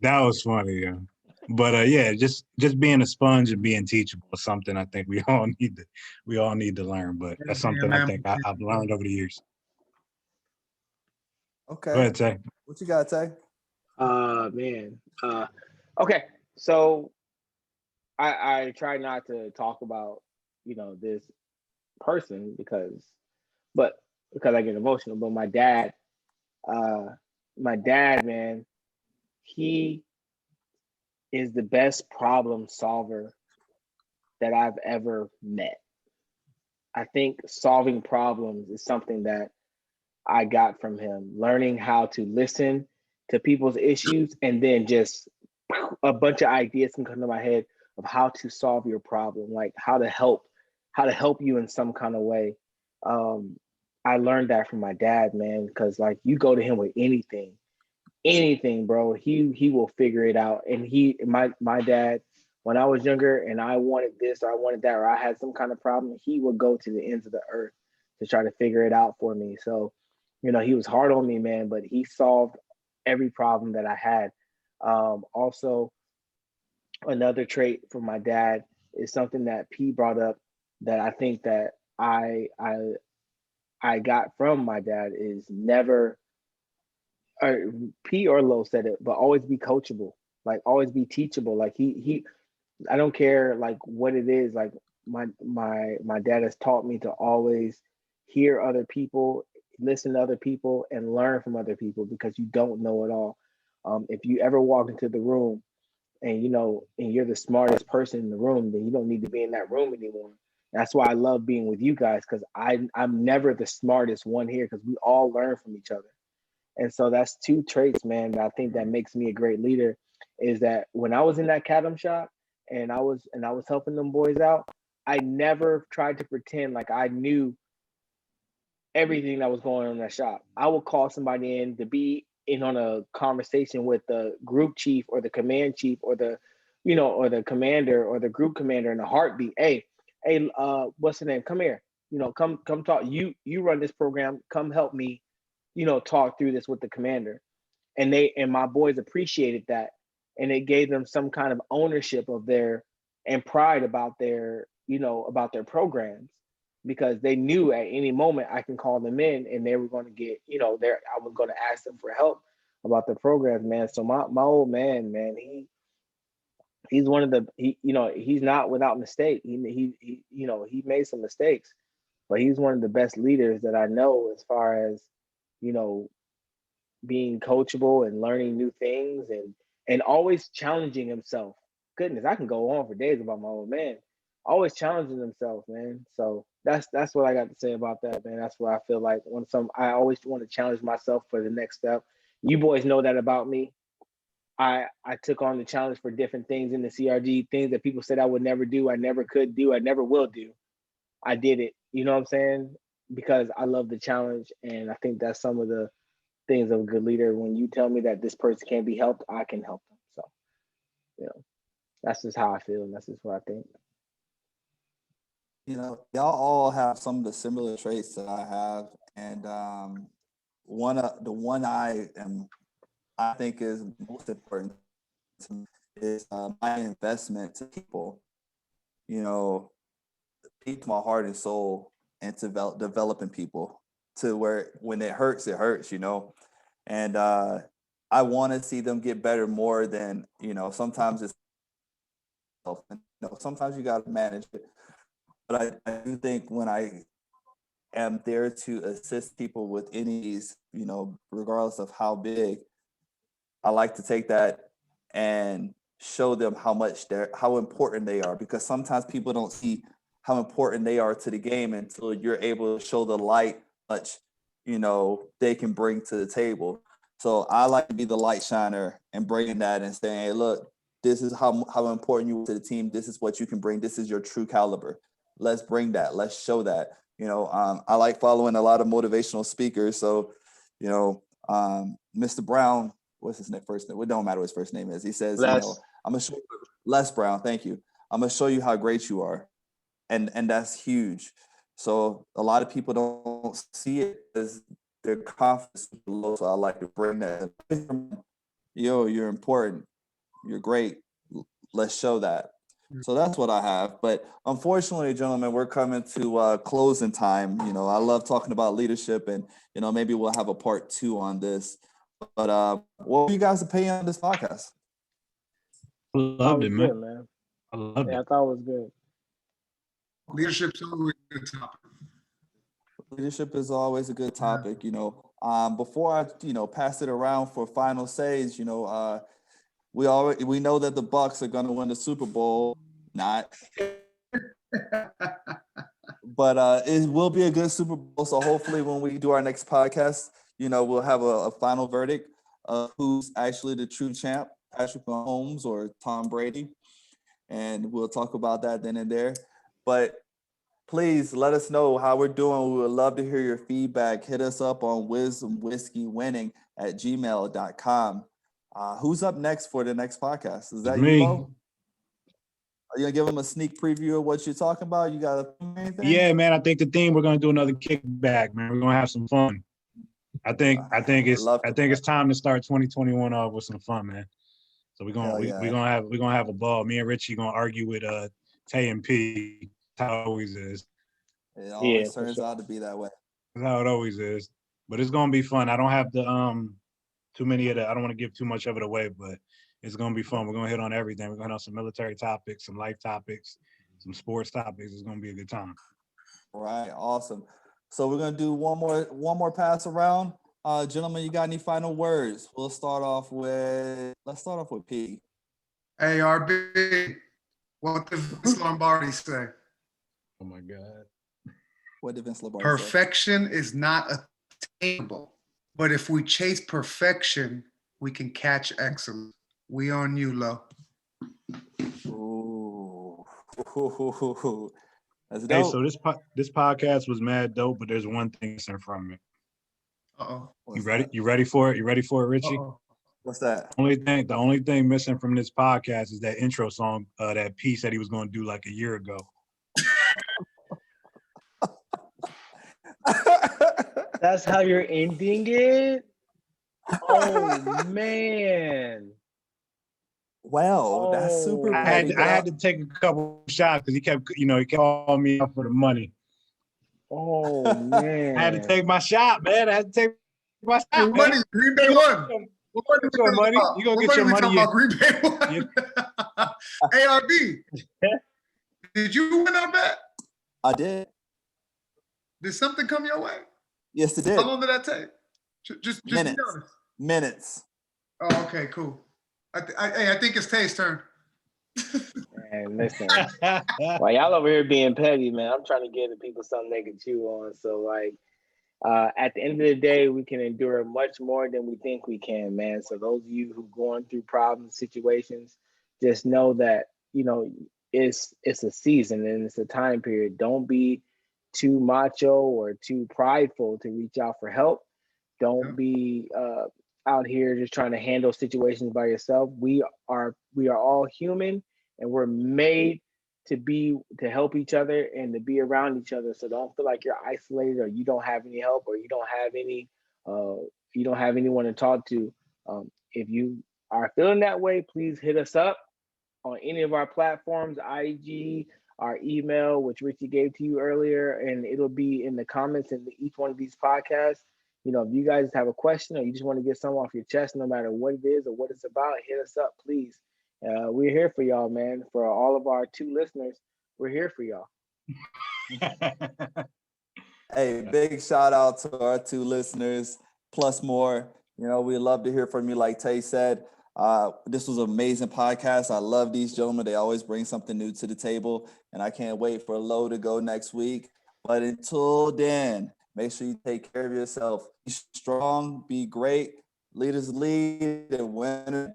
That was funny, yeah. But yeah, just being a sponge and being teachable is something I think we all need to learn. But that's something I think I've learned over the years. Okay. Go ahead, Tay. What you got, Tay? Man. Okay. So I try not to talk about, this person because I get emotional. But my dad, man, he is the best problem solver that I've ever met. I think solving problems is something that I got from him, learning how to listen to people's issues and then just a bunch of ideas can come to my head of how to solve your problem, like how to help you in some kind of way. Um, I learned that from my dad, man, because like you go to him with anything, bro. He will figure it out. And my dad, when I was younger and I wanted this or I wanted that or I had some kind of problem, he would go to the ends of the earth to try to figure it out for me. So, he was hard on me, man, but he solved every problem that I had. Also, another trait from my dad is something that P brought up that I think that I got from my dad is never P or Low said it, but always be coachable, like always be teachable. Like he I don't care like what it is. Like my dad has taught me to always hear other people, listen to other people, and learn from other people because you don't know it all. If you ever walk into the room and and you're the smartest person in the room, then you don't need to be in that room anymore. That's why I love being with you guys because I'm never the smartest one here because we all learn from each other. And so that's two traits, man, that I think that makes me a great leader is that when I was in that Cadam shop and I was helping them boys out, I never tried to pretend like I knew everything that was going on in that shop. I would call somebody in to be in on a conversation with the group chief or the command chief or or the commander or the group commander in a heartbeat. Hey, what's the name? Come here. Come talk. You run this program. Come help me talk through this with the commander. And my boys appreciated that. And it gave them some kind of ownership of their and pride about about their programs because they knew at any moment I can call them in and they were going to get, I was going to ask them for help about the programs, man. So my old man, he's one of the, he's not without mistake. He made some mistakes, but he's one of the best leaders that I know as far as, you know, being coachable and learning new things and always challenging himself. Goodness, I can go on for days about my old man. Always challenging himself, man. So that's what I got to say about that, man. That's what I feel like I always want to challenge myself for the next step. You boys know that about me. I took on the challenge for different things in the CRG, things that people said I would never do, I never could do, I never will do. I did it. You know what I'm saying? Because I love the challenge, and I think that's some of the things of a good leader. When you tell me that this person can't be helped, I can help them. So, that's just how I feel, and that's just what I think. Y'all all have some of the similar traits that I have, and the one I think is most important to me is my investment to people. Keep my heart and soul and to developing people to where when it hurts, and I want to see them get better more than sometimes it's sometimes you got to manage it, but I do think when I am there to assist people with any of these, regardless of how big, I like to take that and show them how important they are, because sometimes people don't see how important they are to the game until you're able to show the light much, they can bring to the table. So I like to be the light shiner and bringing that and saying, hey, look, this is how important you are to the team. This is what you can bring. This is your true caliber. Let's bring that. Let's show that. I like following a lot of motivational speakers. So, Mr. Brown, what's his first name? It don't matter what his first name is. He says, I'm gonna show you, Les Brown. Thank you. I'm gonna show you how great you are, and that's huge. So a lot of people don't see it as their confidence is low. So I like to bring that. You're important. You're great. Let's show that. So that's what I have. But unfortunately, gentlemen, we're coming to closing time. I love talking about leadership, and maybe we'll have a part 2 on this. But what were you guys' opinion on this podcast? I loved it, man. Good, man. I loved it. I thought it was good. Leadership's always a good topic. Leadership is always a good topic. Before I pass it around for final says, we know that the Bucks are going to win the Super Bowl. Not, but it will be a good Super Bowl. So hopefully, when we do our next podcast, we'll have a final verdict of who's actually the true champ, Patrick Mahomes or Tom Brady, and we'll talk about that then and there. But please let us know how we're doing. We would love to hear your feedback. Hit us up on wisdomwhiskey.winning@gmail.com. Who's up next for the next podcast? Is that me? You, Mo? Are you gonna give them a sneak preview of what you're talking about? You got anything? Yeah, man. I think the theme, we're gonna do another kickback, man. We're gonna have some fun. I think it's time to start 2021 off with some fun, man. So we're gonna have a ball. Me and Richie gonna argue with Tay and P. That's how it always is. It always turns out to be that way. That's how it always is. But it's gonna be fun. I don't have the too many of the. I don't want to give too much of it away, but it's gonna be fun. We're gonna hit on everything. We're gonna hit on some military topics, some life topics, some sports topics. It's gonna be a good time. All right, awesome. So we're gonna do one more pass around. Gentlemen, you got any final words? Let's start off with P. Hey, RB, what did Vince Lombardi say? Oh my God. What did Vince Lombardi Perfection is not attainable, but if we chase perfection, we can catch excellence. We on you, Lo. Ooh. That's dope. Hey, so this podcast was mad dope, but there's one thing missing from it. Uh-oh. You ready? You ready for it? You ready for it, Richie? Uh-oh. What's that? The only thing missing from this podcast is that intro song that P said he was going to do like a year ago. That's how you're ending it? Oh, man. Well, that's super. I had to take a couple shots because he kept calling me up for the money. Oh, man. I had to take my shot, man. I had to take my shot. Money, Green Bay won. What your money? You gonna get your money? About Green Bay won. ARB. Did you win our bet? I did. Did something come your way? Yes, it did. How long did that take? Just minutes. Oh, okay, cool. I think it's Tay's turn. Man, listen. While y'all over here being petty, man, I'm trying to give the people something they can chew on. So, at the end of the day, we can endure much more than we think we can, man. So those of you who are going through problems, situations, just know that, it's a season and it's a time period. Don't be too macho or too prideful to reach out for help. Don't be out here just trying to handle situations by yourself. We are all human, and we're made to help each other and to be around each other. So don't feel like you're isolated or you don't have any help or you don't have anyone to talk to. If you are feeling that way, please hit us up on any of our platforms, IG, our email, which Richie gave to you earlier, and it'll be in the comments in each one of these podcasts. If you guys have a question or you just want to get something off your chest, no matter what it is or what it's about, hit us up, please. We're here for y'all, man. For all of our 2 listeners, we're here for y'all. Hey, big shout out to our 2 listeners, plus more. We love to hear from you, like Tay said. This was an amazing podcast. I love these gentlemen. They always bring something new to the table, and I can't wait for Lo to go next week. But until then, make sure you take care of yourself. Be strong, be great. Leaders lead and win.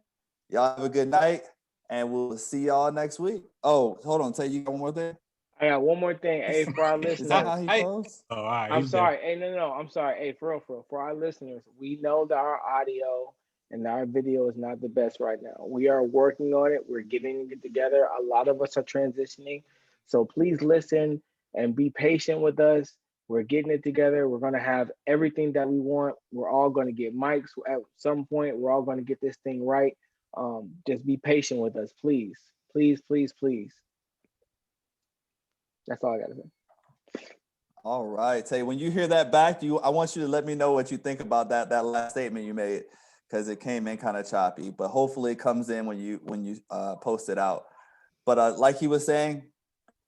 Y'all have a good night, and we'll see y'all next week. Oh, hold on. Tay, you got one more thing? I got one more thing. Hey, for our Is that how listeners. he closed? Oh, all right. I'm He's sorry. there. Hey, no. I'm sorry. Hey, for real. For our listeners, we know that our audio and our video is not the best right now. We are working on it. We're getting it together. A lot of us are transitioning. So please listen and be patient with us. We're getting it together. We're going to have everything that we want. We're all going to get mics at some point. We're all going to get this thing right. Just be patient with us, please. Please, please, please. That's all I got to say. All right, Tay. When you hear that back, I want you to let me know what you think about that last statement you made, because it came in kind of choppy. But hopefully, it comes in when you post it out. But like he was saying,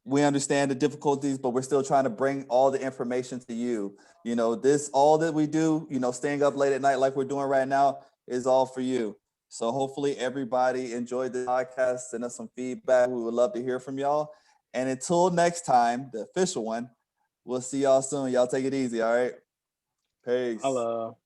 we understand the difficulties, but we're still trying to bring all the information to you. You know, all that we do, staying up late at night like we're doing right now is all for you. So hopefully everybody enjoyed the podcast. Send us some feedback. We would love to hear from y'all. And until next time, the official one, we'll see y'all soon. Y'all take it easy. All right. Peace. Hello.